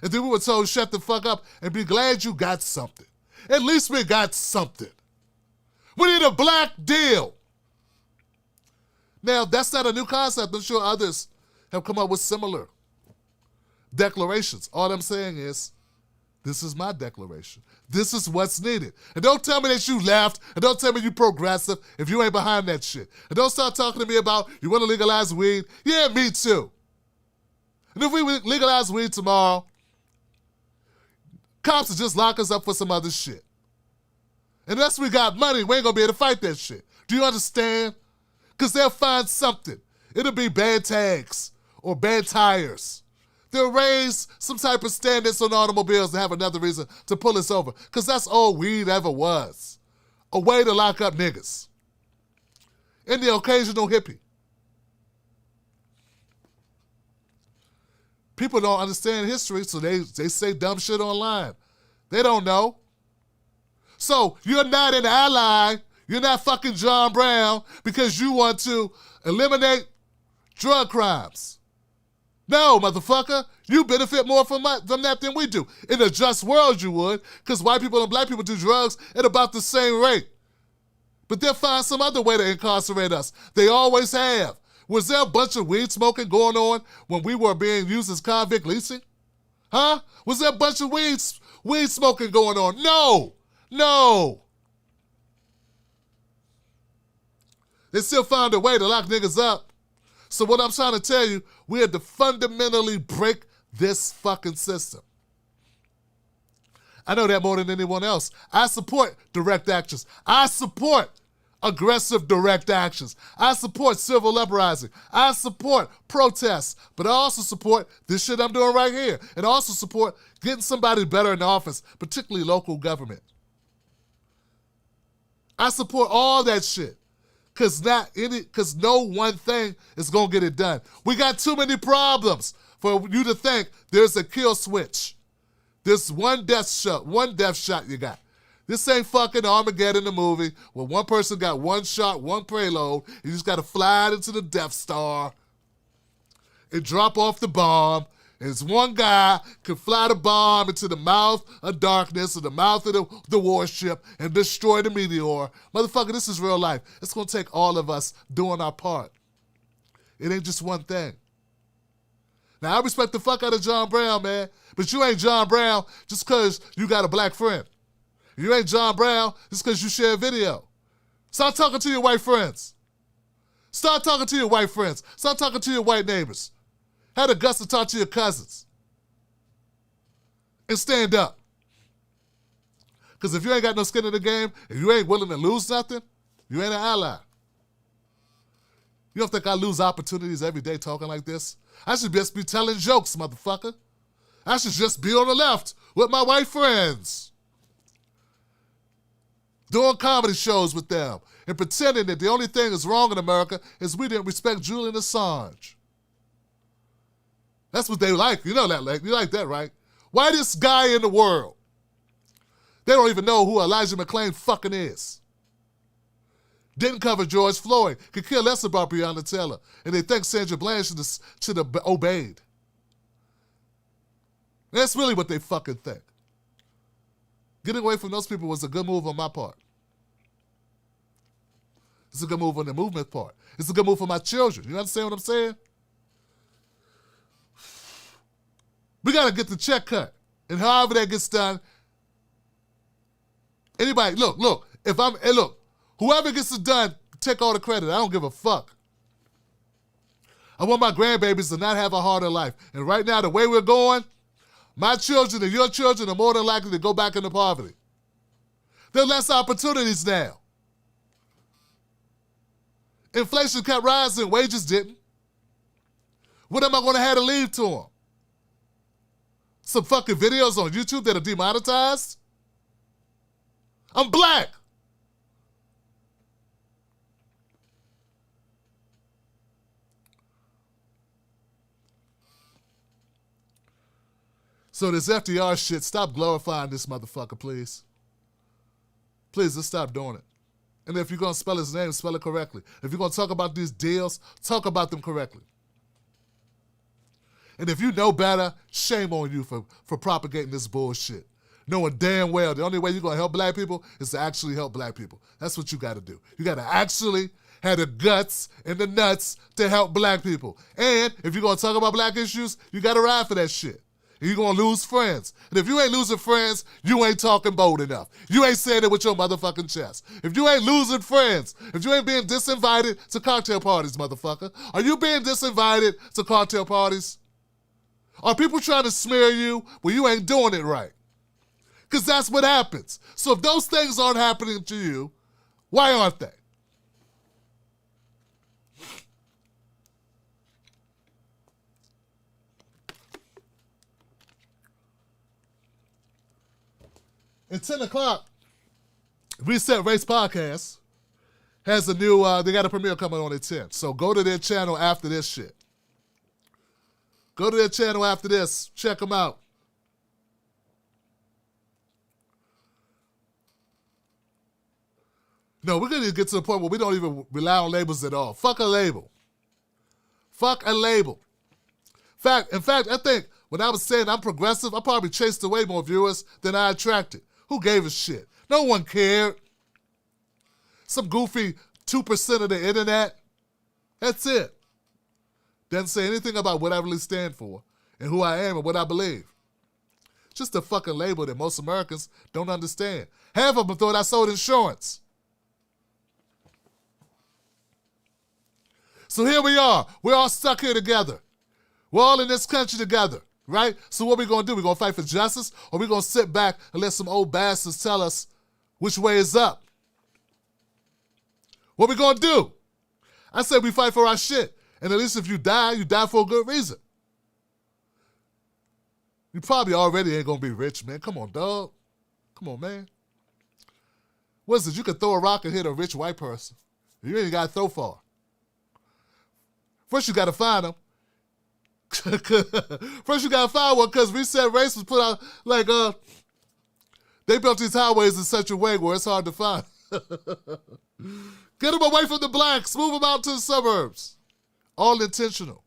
And then we were told, shut the fuck up and be glad you got something. At least we got something. We need a black deal. Now, that's not a new concept. I'm sure others have come up with similar declarations. All I'm saying is, this is my declaration. This is what's needed. And don't tell me that you left, and don't tell me you progressive if you ain't behind that shit. And don't start talking to me about you want to legalize weed. Yeah, me too. And if we legalize weed tomorrow, cops will just lock us up for some other shit. Unless we got money, we ain't gonna be able to fight that shit. Do you understand? Because they'll find something. It'll be bad tags or bad tires. They'll raise some type of standards on automobiles to have another reason to pull us over. Because that's all weed ever was. A way to lock up niggas. and the occasional hippie. People don't understand history, so they say dumb shit online. They don't know. So you're not an ally. You're not fucking John Brown because you want to eliminate drug crimes. No, motherfucker. You benefit more from that than we do. In a just world, you would, because white people and black people do drugs at about the same rate. But they'll find some other way to incarcerate us. They always have. Was there a bunch of weed smoking going on when we were being used as convict leasing? Huh? Was there a bunch of weed smoking going on? No. They still found a way to lock niggas up. So what I'm trying to tell you, we had to fundamentally break this fucking system. I know that more than anyone else. I support direct actions. I support aggressive direct actions. I support civil uprising. I support protests. But I also support this shit I'm doing right here. And I also support getting somebody better in office, particularly local government. I support all that shit. Cause no one thing is gonna get it done. We got too many problems for you to think there's a kill switch. There's one death shot you got. This ain't fucking Armageddon the movie where one person got one shot, one payload, and you just gotta fly it into the Death Star and drop off the bomb. And it's one guy can fly the bomb into the mouth of darkness or the mouth of the warship and destroy the meteor. Motherfucker, this is real life. It's gonna take all of us doing our part. It ain't just one thing. Now, I respect the fuck out of John Brown, man, but you ain't John Brown just because you got a black friend. You ain't John Brown just because you share a video. Start talking to your white friends. Start talking to your white friends. Start talking to your white neighbors. Have the guts to talk to your cousins. And stand up. Because if you ain't got no skin in the game, if you ain't willing to lose nothing, you ain't an ally. You don't think I lose opportunities every day talking like this? I should just be telling jokes, motherfucker. I should just be on the left with my white friends. Doing comedy shows with them and pretending that the only thing that's wrong in America is we didn't respect Julian Assange. That's what they like. You know that, you like that, right? Whitest guy in the world. They don't even know who Elijah Mcclain fucking is. Didn't cover George Floyd. Could care less about Breonna Taylor. And they think Sandra Bland should have obeyed. That's really what they fucking think. Getting away from those people was a good move on my part. It's a good move on the movement part. It's a good move for my children. You understand what I'm saying? We got to get the check cut. And however that gets done, anybody, look, whoever gets it done, take all the credit. I don't give a fuck. I want my grandbabies to not have a harder life. And right now, the way we're going, my children and your children are more than likely to go back into poverty. There are less opportunities now. Inflation kept rising, wages didn't. What am I going to have to leave to them? Some fucking videos on YouTube that are demonetized? I'm black. So this FDR shit, stop glorifying this motherfucker, please. Please, just stop doing it. And if you're going to spell his name, spell it correctly. If you're going to talk about these deals, talk about them correctly. And if you know better, shame on you for propagating this bullshit. Knowing damn well the only way you're going to help black people is to actually help black people. That's what you got to do. You got to actually have the guts and the nuts to help black people. And if you're going to talk about black issues, you got to ride for that shit. And you're going to lose friends. And if you ain't losing friends, you ain't talking bold enough. You ain't saying it with your motherfucking chest. If you ain't losing friends, if you ain't being disinvited to cocktail parties, motherfucker, are you being disinvited to cocktail parties? Are people trying to smear you when you ain't doing it right? Because that's what happens. So if those things aren't happening to you, why aren't they? At 10 o'clock, Reset Race Podcast has a new, they got a premiere coming on at 10. So go to their channel after this shit. Go to their channel after this. Check them out. No, we're going to get to the point where we don't even rely on labels at all. Fuck a label. Fuck a label. In fact, I think when I was saying I'm progressive, I probably chased away more viewers than I attracted. Who gave a shit? No one cared. Some goofy 2% of the internet. That's it. Doesn't say anything about what I really stand for and who I am and what I believe. Just a fucking label that most Americans don't understand. Half of them thought I sold insurance. So here we are. We're all stuck here together. We're all in this country together, right? So what we going to do? We going to fight for justice, or we going to sit back and let some old bastards tell us which way is up? What we going to do? I said we fight for our shit. And at least if you die for a good reason. You probably already ain't going to be rich, man. Come on, dog. Come on, man. What is it? You can throw a rock and hit a rich white person. You ain't got to throw far. First, you got to find them. First, you got to find one, because Reset Race was put out, like, they built these highways in such a way where it's hard to find. Get them away from the blacks. Move them out to the suburbs. All intentional.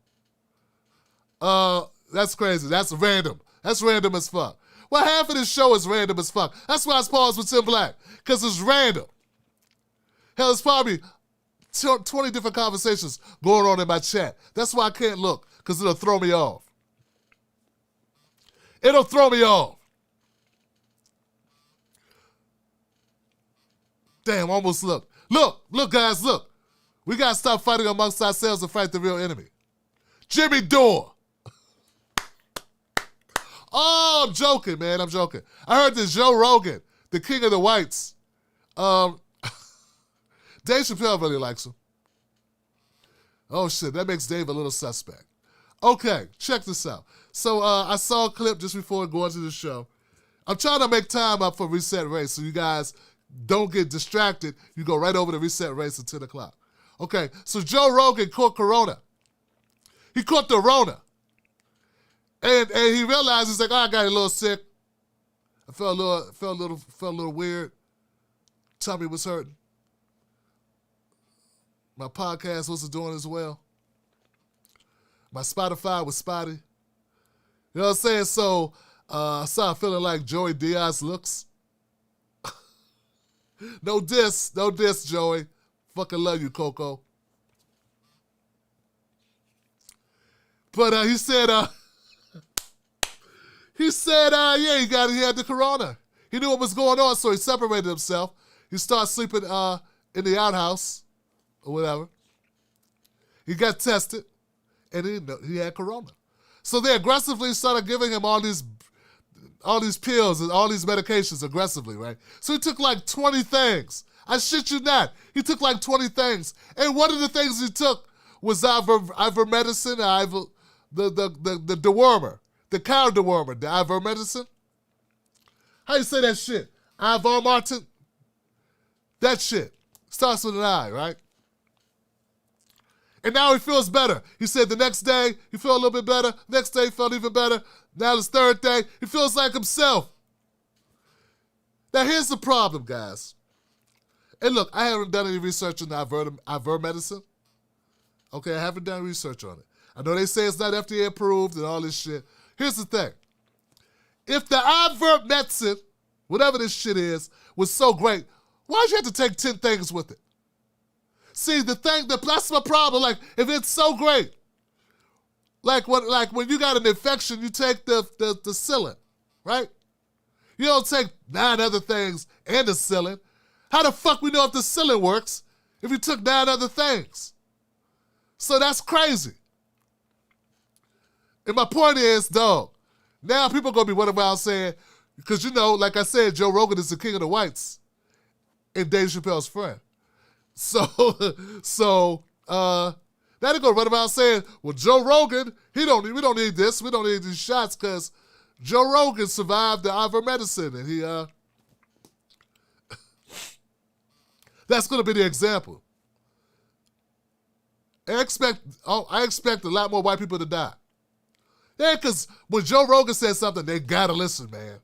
That's crazy. That's random. That's random as fuck. Well, half of this show is random as fuck. That's why it's paused with Tim Black, because it's random. Hell, it's probably 20 different conversations going on in my chat. That's why I can't look, because it'll throw me off. It'll throw me off. Damn, almost look. Look, guys, look. We got to stop fighting amongst ourselves and fight the real enemy. Jimmy Dore. Oh, I'm joking, man. I'm joking. I heard that Joe Rogan, the king of the whites, Dave Chappelle really likes him. Oh, shit. That makes Dave a little suspect. Okay, check this out. So I saw a clip just before going to the show. I'm trying to make time up for Reset Race, so you guys don't get distracted. You go right over to Reset Race at 10 o'clock. Okay, so Joe Rogan caught Corona. He caught the Rona. And he realized, he's like, oh, I got a little sick. I felt a little weird. Tummy was hurting. My podcast wasn't doing as well. My Spotify was spotty. You know what I'm saying? So I started feeling like Joey Diaz looks. No diss, Joey. Fucking love you, Coco. But he said, yeah, he had the corona. He knew what was going on, so he separated himself. He started sleeping in the outhouse or whatever. He got tested, and he had corona. So they aggressively started giving him all these pills and all these medications aggressively, right? So he took like 20 things. I shit you not. He took like 20 things. And one of the things he took was ivermectin, the dewormer, the cow dewormer, the ivermectin. How you say that shit? Ivermectin? That shit. Starts with an I, right? And now he feels better. He said the next day he felt a little bit better. Next day he felt even better. Now this third day, he feels like himself. Now here's the problem, guys. And look, I haven't done any research on ivermectin. Okay, I haven't done research on it. I know they say it's not FDA approved and all this shit. Here's the thing. If the ivermectin, whatever this shit is, was so great, why'd you have to take 10 things with it? See, that's my problem. Like, if it's so great, like when you got an infection, you take the Cillin, right? You don't take 9 other things and the Cillin. How the fuck we know if the Cillin works if you took 9 other things? So that's crazy. And my point is, dog, now people are going to be running around saying, because you know, like I said, Joe Rogan is the king of the whites and Dave Chappelle's friend. So now they're going to run around saying, well, Joe Rogan, we don't need this. We don't need these shots because Joe Rogan survived the ivermectin and he, that's going to be the example. I expect a lot more white people to die. Yeah, because when Joe Rogan says something, they gotta listen, man.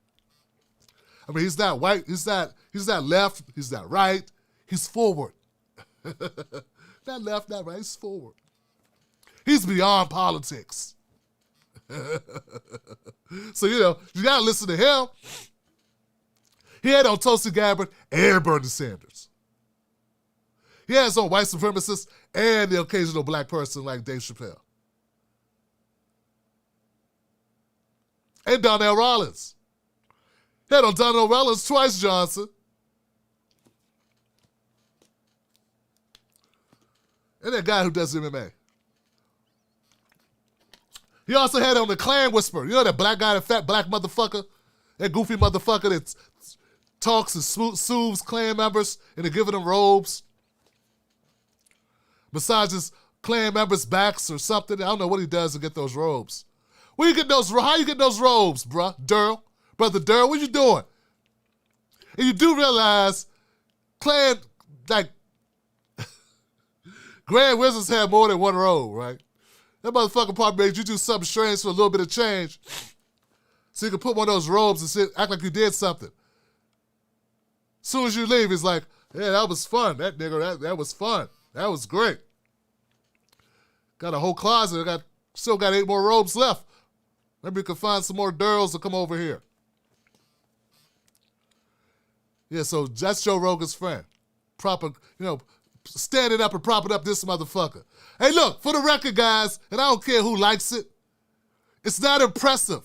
I mean, he's not white, he's not left, he's not right, he's forward. Not left, not right, he's forward. He's beyond politics. So, you gotta listen to him. He had on Tulsi Gabbard and Bernie Sanders. He has on white supremacists and the occasional black person like Dave Chappelle. And Donnell Rollins. He had on Donnell Rollins twice, Johnson. And that guy who does MMA. He also had on the Mcclain whisperer. You know that black guy, that fat black motherfucker? That goofy motherfucker that talks and soothes Klan members into giving them robes. Massages Klan members' backs or something. I don't know what he does to get those robes. How you get those robes, bruh? Brother Durrell, what you doing? And you do realize Klan, like, Grand Wizards have more than one robe, right? That motherfucker probably made you do something strange for a little bit of change so you can put one of those robes and act like you did something. As soon as you leave, he's like, yeah, that was fun. That nigga, that was fun. That was great. Got a whole closet. Still got 8 more robes left. Maybe you can find some more Durrells to come over here. Yeah, so that's Joe Rogan's friend. Standing up and propping up this motherfucker. Hey, look, for the record, guys, and I don't care who likes it, it's not impressive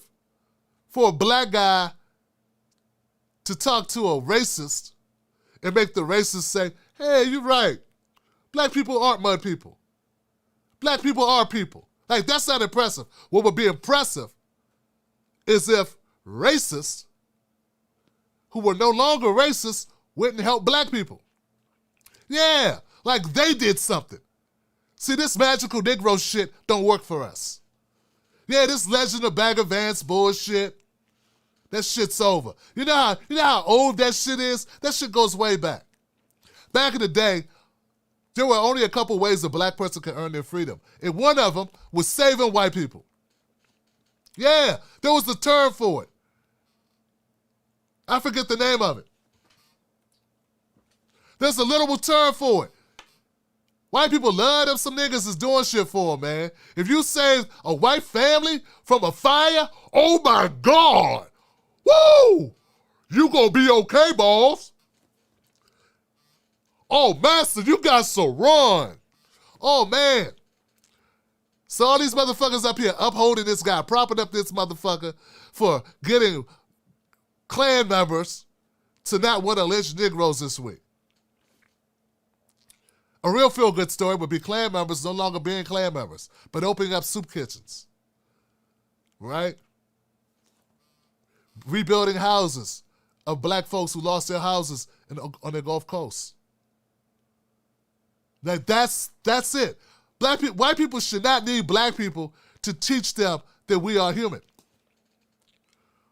for a black guy to talk to a racist and make the racist say, hey, you're right. Black people aren't mud people. Black people are people. Like, that's not impressive. What would be impressive is if racists who were no longer racist went and helped black people. Yeah, like they did something. See, this magical Negro shit don't work for us. Yeah, this Legend of Bagger Vance bullshit, that shit's over. You know how old that shit is? That shit goes way back. Back in the day, there were only a couple ways a black person could earn their freedom. And one of them was saving white people. Yeah, there was a term for it. I forget the name of it. There's a literal term for it. White people love them some niggas is doing shit for them, man. If you save a white family from a fire, oh my God. Woo! You gonna be okay, boss. Oh, master, you got to run. Oh, man. So all these motherfuckers up here upholding this guy, propping up this motherfucker for getting Klan members to not want to lynch Negroes this week. A real feel-good story would be Klan members no longer being Klan members, but opening up soup kitchens, right? Rebuilding houses of black folks who lost their houses on the Gulf Coast. Like that's it. White people should not need black people to teach them that we are human.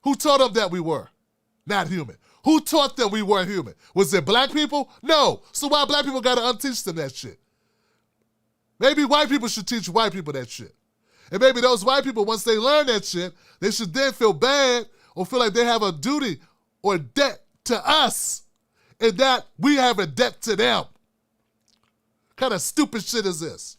Who taught them that we were not human? Who taught them we weren't human? Was it black people? No. So why black people got to unteach them that shit? Maybe white people should teach white people that shit. And maybe those white people, once they learn that shit, they should then feel bad or feel like they have a duty or debt to us and that we have a debt to them. What kind of stupid shit is this?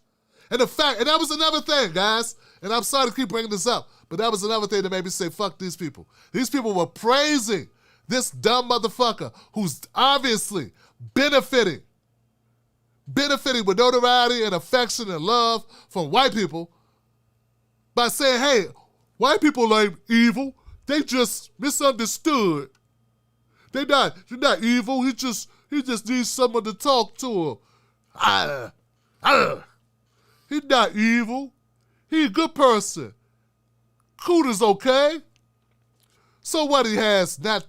And that was another thing, guys, and I'm sorry to keep bringing this up, but that was another thing that made me say, fuck these people. These people were praising this dumb motherfucker who's obviously benefiting with notoriety and affection and love from white people by saying, hey, white people ain't evil. They just misunderstood. They're not evil. He just needs someone to talk to him. He's not evil. He's a good person. Cooter's okay. So what he has not.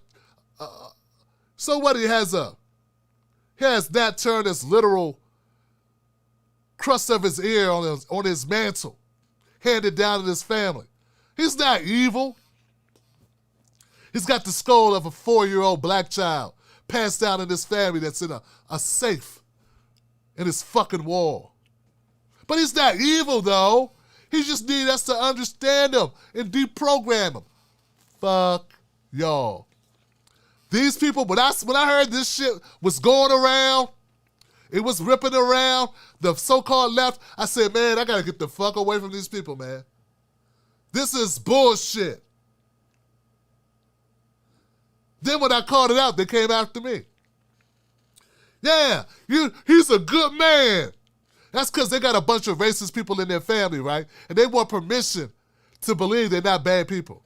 He has not turned his literal crust of his ear on his mantle, handed down in his family. He's not evil. He's got the skull of a 4-year-old black child passed down in his family that's in a safe in his fucking wall. But he's not evil, though. He just needs us to understand him and deprogram him. Fuck y'all. These people, when I heard this shit was going around, it was ripping around the so-called left, I said, man, I gotta get the fuck away from these people, man. This is bullshit. Then when I called it out, they came after me. Yeah, he's a good man. That's because they got a bunch of racist people in their family, right? And they want permission to believe they're not bad people.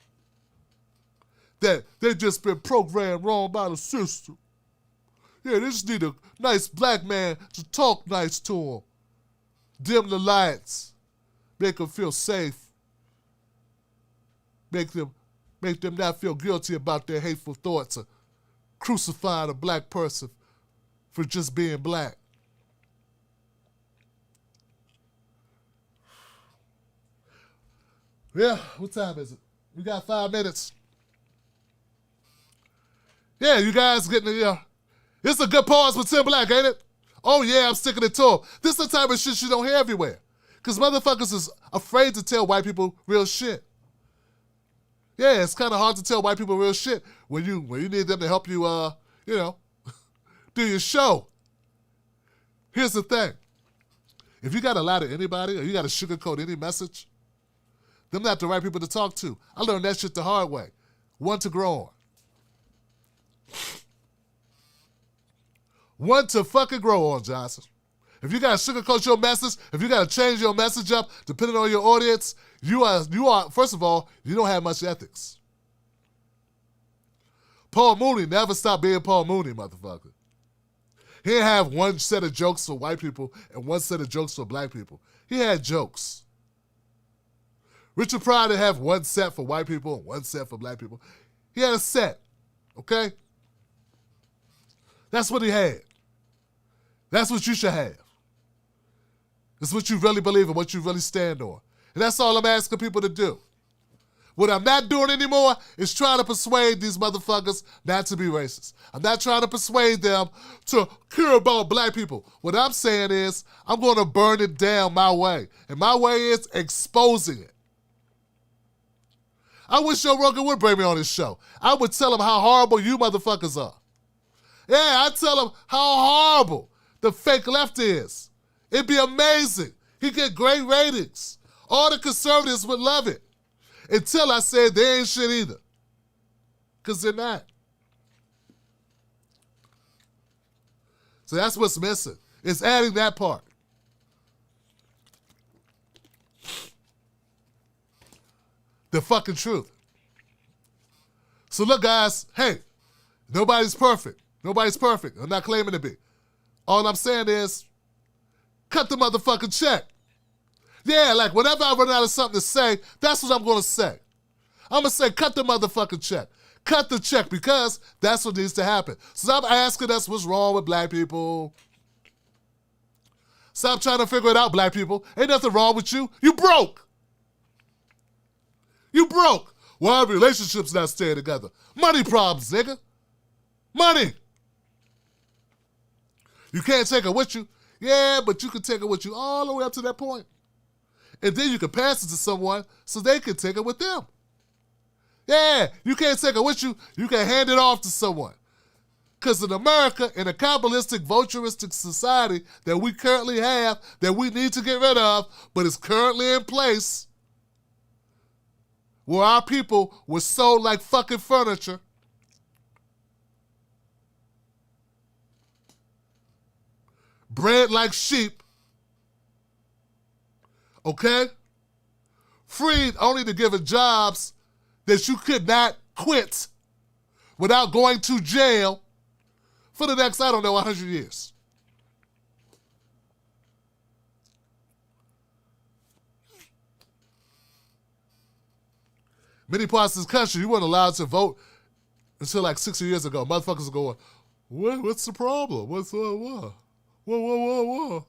That they just been programmed wrong by the system. Yeah, they just need a nice black man to talk nice to them. Dim the lights. Make them feel safe. Make them not feel guilty about their hateful thoughts of crucifying a black person for just being black. Yeah, what time is it? We got 5 minutes. Yeah, you guys getting the, it's a good pause with Tim Black, ain't it? Oh yeah, I'm sticking it to him. This is the type of shit you don't hear everywhere. Because motherfuckers is afraid to tell white people real shit. Yeah, it's kind of hard to tell white people real shit when you need them to help you, do your show. Here's the thing. If you got to lie to anybody or you got to sugarcoat any message, them not the right people to talk to. I learned that shit the hard way. One to grow on. One to fucking grow on, Johnson. If you got to sugarcoat your message, if you got to change your message up depending on your audience, you are, first of all, you don't have much ethics. Paul Mooney never stopped being Paul Mooney, motherfucker. He didn't have one set of jokes for white people and one set of jokes for black people. He had jokes. Richard Pryor didn't have one set for white people and one set for black people. He had a set, okay? That's what he had. That's what you should have. It's what you really believe in, what you really stand on. And that's all I'm asking people to do. What I'm not doing anymore is trying to persuade these motherfuckers not to be racist. I'm not trying to persuade them to care about black people. What I'm saying is I'm going to burn it down my way. And my way is exposing it. I wish Joe Rogan would bring me on his show. I would tell him how horrible you motherfuckers are. Yeah, I'd tell him how horrible the fake left is. It'd be amazing. He'd get great ratings. All the conservatives would love it. Until I said they ain't shit either. Because they're not. So that's what's missing. It's adding that part. The fucking truth. So look, guys, hey, nobody's perfect. Nobody's perfect. I'm not claiming to be. All I'm saying is, cut the motherfucking check. Yeah, like whenever I run out of something to say, that's what I'm going to say. I'm going to say, cut the motherfucking check. Cut the check because that's what needs to happen. Stop asking us what's wrong with black people. Stop trying to figure it out, black people. Ain't nothing wrong with you. You broke. You broke. Why are relationships not staying together? Money problems, nigga. Money. You can't take it with you. Yeah, but you can take it with you all the way up to that point. And then you can pass it to someone so they can take it with them. Yeah, you can't take it with you. You can hand it off to someone. Because in America, in a capitalistic, vulturistic society that we currently have, that we need to get rid of, but is currently in place, where our people were sold like fucking furniture, bred like sheep, okay? Freed only to give it jobs that you could not quit without going to jail for the next, 100 years. Many parts of this country, you weren't allowed to vote until like 60 years ago. Motherfuckers are going, what's the problem? Whoa.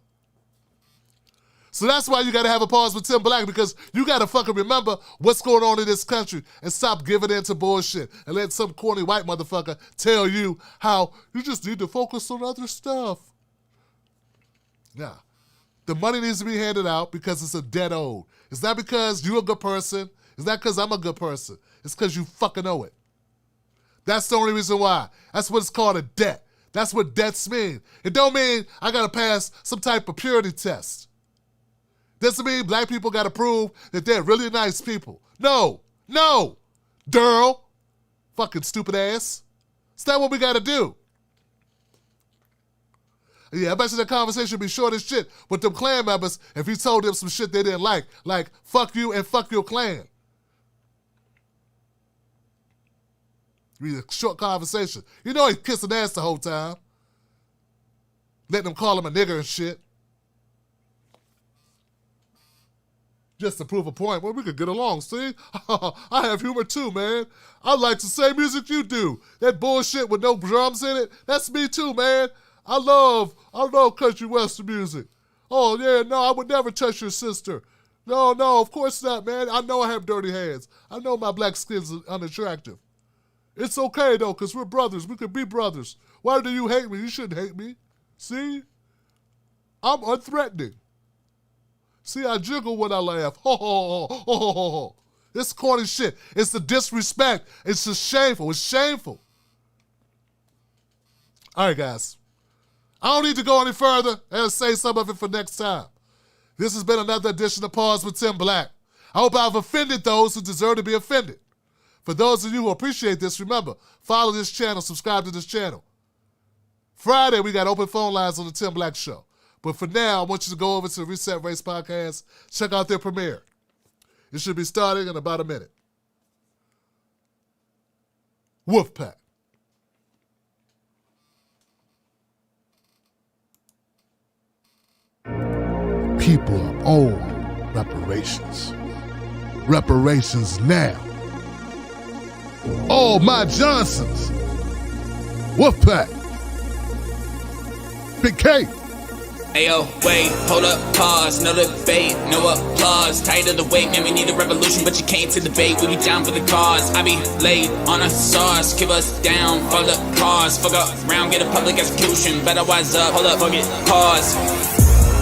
So that's why you got to have a pause with Tim Black, because you got to fucking remember what's going on in this country and stop giving in to bullshit and let some corny white motherfucker tell you how you just need to focus on other stuff. Nah. The money needs to be handed out because it's a debt owed. It's not because you're a good person. It's not because I'm a good person. It's because you fucking owe it. That's the only reason why. That's what it's called, a debt. That's what debts mean. It don't mean I got to pass some type of purity test. Doesn't mean black people got to prove that they're really nice people. No. Durl. Fucking stupid ass. It's not what we got to do. Yeah, I bet you that conversation would be short as shit with them Klan members if you told them some shit they didn't like fuck you and fuck your Klan. Be a short conversation. You know he's kissing ass the whole time. Letting them call him a nigger and shit. Just to prove a point. Well, we could get along, see? I have humor too, man. I like the same music you do. That bullshit with no drums in it, that's me too, man. I love country western music. Oh, yeah, no, I would never touch your sister. No, of course not, man. I know I have dirty hands. I know my black skin's unattractive. It's okay, though, because we're brothers. We could be brothers. Why do you hate me? You shouldn't hate me. See? I'm unthreatening. See, I jiggle when I laugh. Ho, ho, ho, ho, ho, ho, ho. This corny shit. It's the disrespect. It's just shameful. It's shameful. All right, guys. I don't need to go any further and say some of it for next time. This has been another edition of Pause with Tim Black. I hope I've offended those who deserve to be offended. For those of you who appreciate this, remember, follow this channel, subscribe to this channel. Friday, we got open phone lines on the Tim Black Show. But for now, I want you to go over to the Reset Race Podcast, check out their premiere. It should be starting in about a minute. Wolfpack. People are owed reparations. Reparations now. All my Johnsons. Wolfpack. Big K. Ayo, wait, hold up, pause, no debate, no applause. Tired of the wait, man, we need a revolution, but you came to debate. We be down for the cause. I be laid on a sauce, keep us down for the cause. Fuck up, round, get a public execution. Better wise up, hold up, fuck it, pause.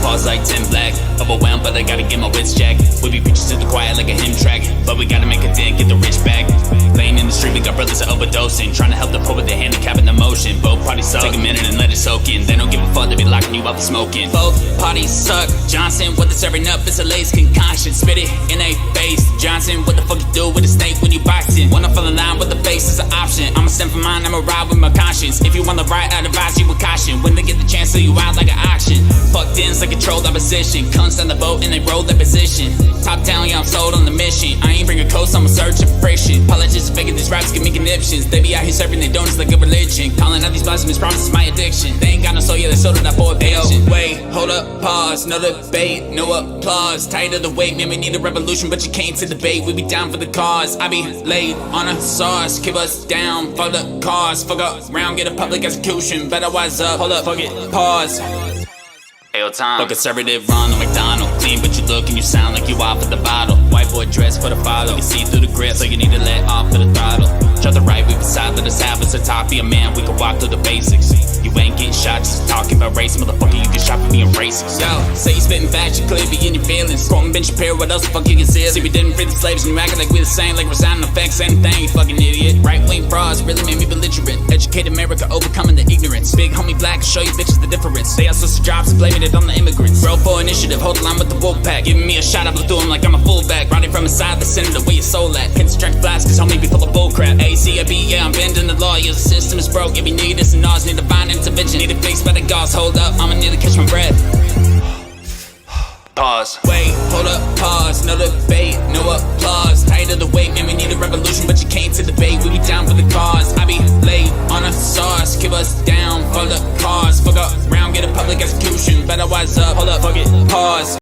Pause like Tim Black, overwhelmed, but I gotta get my wits checked. We be preaching to the choir like a hymn track, but we gotta make a dent, get the rich back. Laying in the street, we got brothers that overdosing, trying to help the poor with their handicap and emotion. Both parties suck, take a minute and let it soak in. They don't give a fuck, they be locking you up and smoking. Both parties suck. Johnson, what they're serving up is a lace concoction. Spit it in a face. Johnson, what the fuck you do with a snake when you boxing? Wanna fall in line with the face is an option. I'ma stand for mine, I'ma ride with my conscience. If you want the right, I'd advise you with caution. When they get the chance, sell you out like an auction. Fucked in, like controlled opposition. Cunts on the boat and they roll their position. Top down, yeah, I'm sold on the mission. I ain't bring a coast, I'm searching for friction. Politicians faking these raps give me conniptions. They be out here serving their donuts like a religion. Calling out these blasphemous promises my addiction. They ain't got no soul, yeah, they sold it out for a pension. Wait, hold up, pause, no debate, no applause. Tired of the wait, man, we need a revolution, but you came to debate. We be down for the cause. I be laid on a sauce, keep us down for the cause. Fuck up, round, get a public execution. Better wise up, hold up, fuck it, pause. Ayo, Tom, look conservative, run on McDonald. Clean, but you look and you sound like you off at the bottle. White boy dress for the follow. You can see through the grip, so you need to let off of the throttle. Try the right, we beside, let us have us a top. Be a man, we can walk through the basics. You ain't getting shot, just talking about race. Motherfucker, you get shot for being racist. Yo, say you spitting facts, you clearly be in your feelings. Quoting Ben Shapiro, what else the fuck you conceal? See, we didn't free the slaves, and you acting like we the same. Like we're signing effects, same thing, you fucking idiot. Right-wing frauds really made me belligerent. Educate America, overcoming the ignorance. Big homie black, show you bitches the difference. They also jobs and blaming it on the immigrants. Bro for initiative, hold the line with the wolf pack. Giving me a shot, I blew through him like I'm a fullback. Riding from inside the center, where your soul at. Can't distract blast, cause homie be full of bullcrap. ACAB, yeah, I'm bending the law. Yeah, the system is broke. If you need this and ours, need divine intervention. Need it fixed by the gods, hold up, I'ma need to catch my breath. Pause. Wait, hold up, pause, no debate, no applause. Tired of the wait, man, we need a revolution, but you came to debate. We be down for the cause. I be laid on a sauce, keep us down for the cause. Fuck up, round, get a public execution. Better wise up, hold up, fuck it, pause.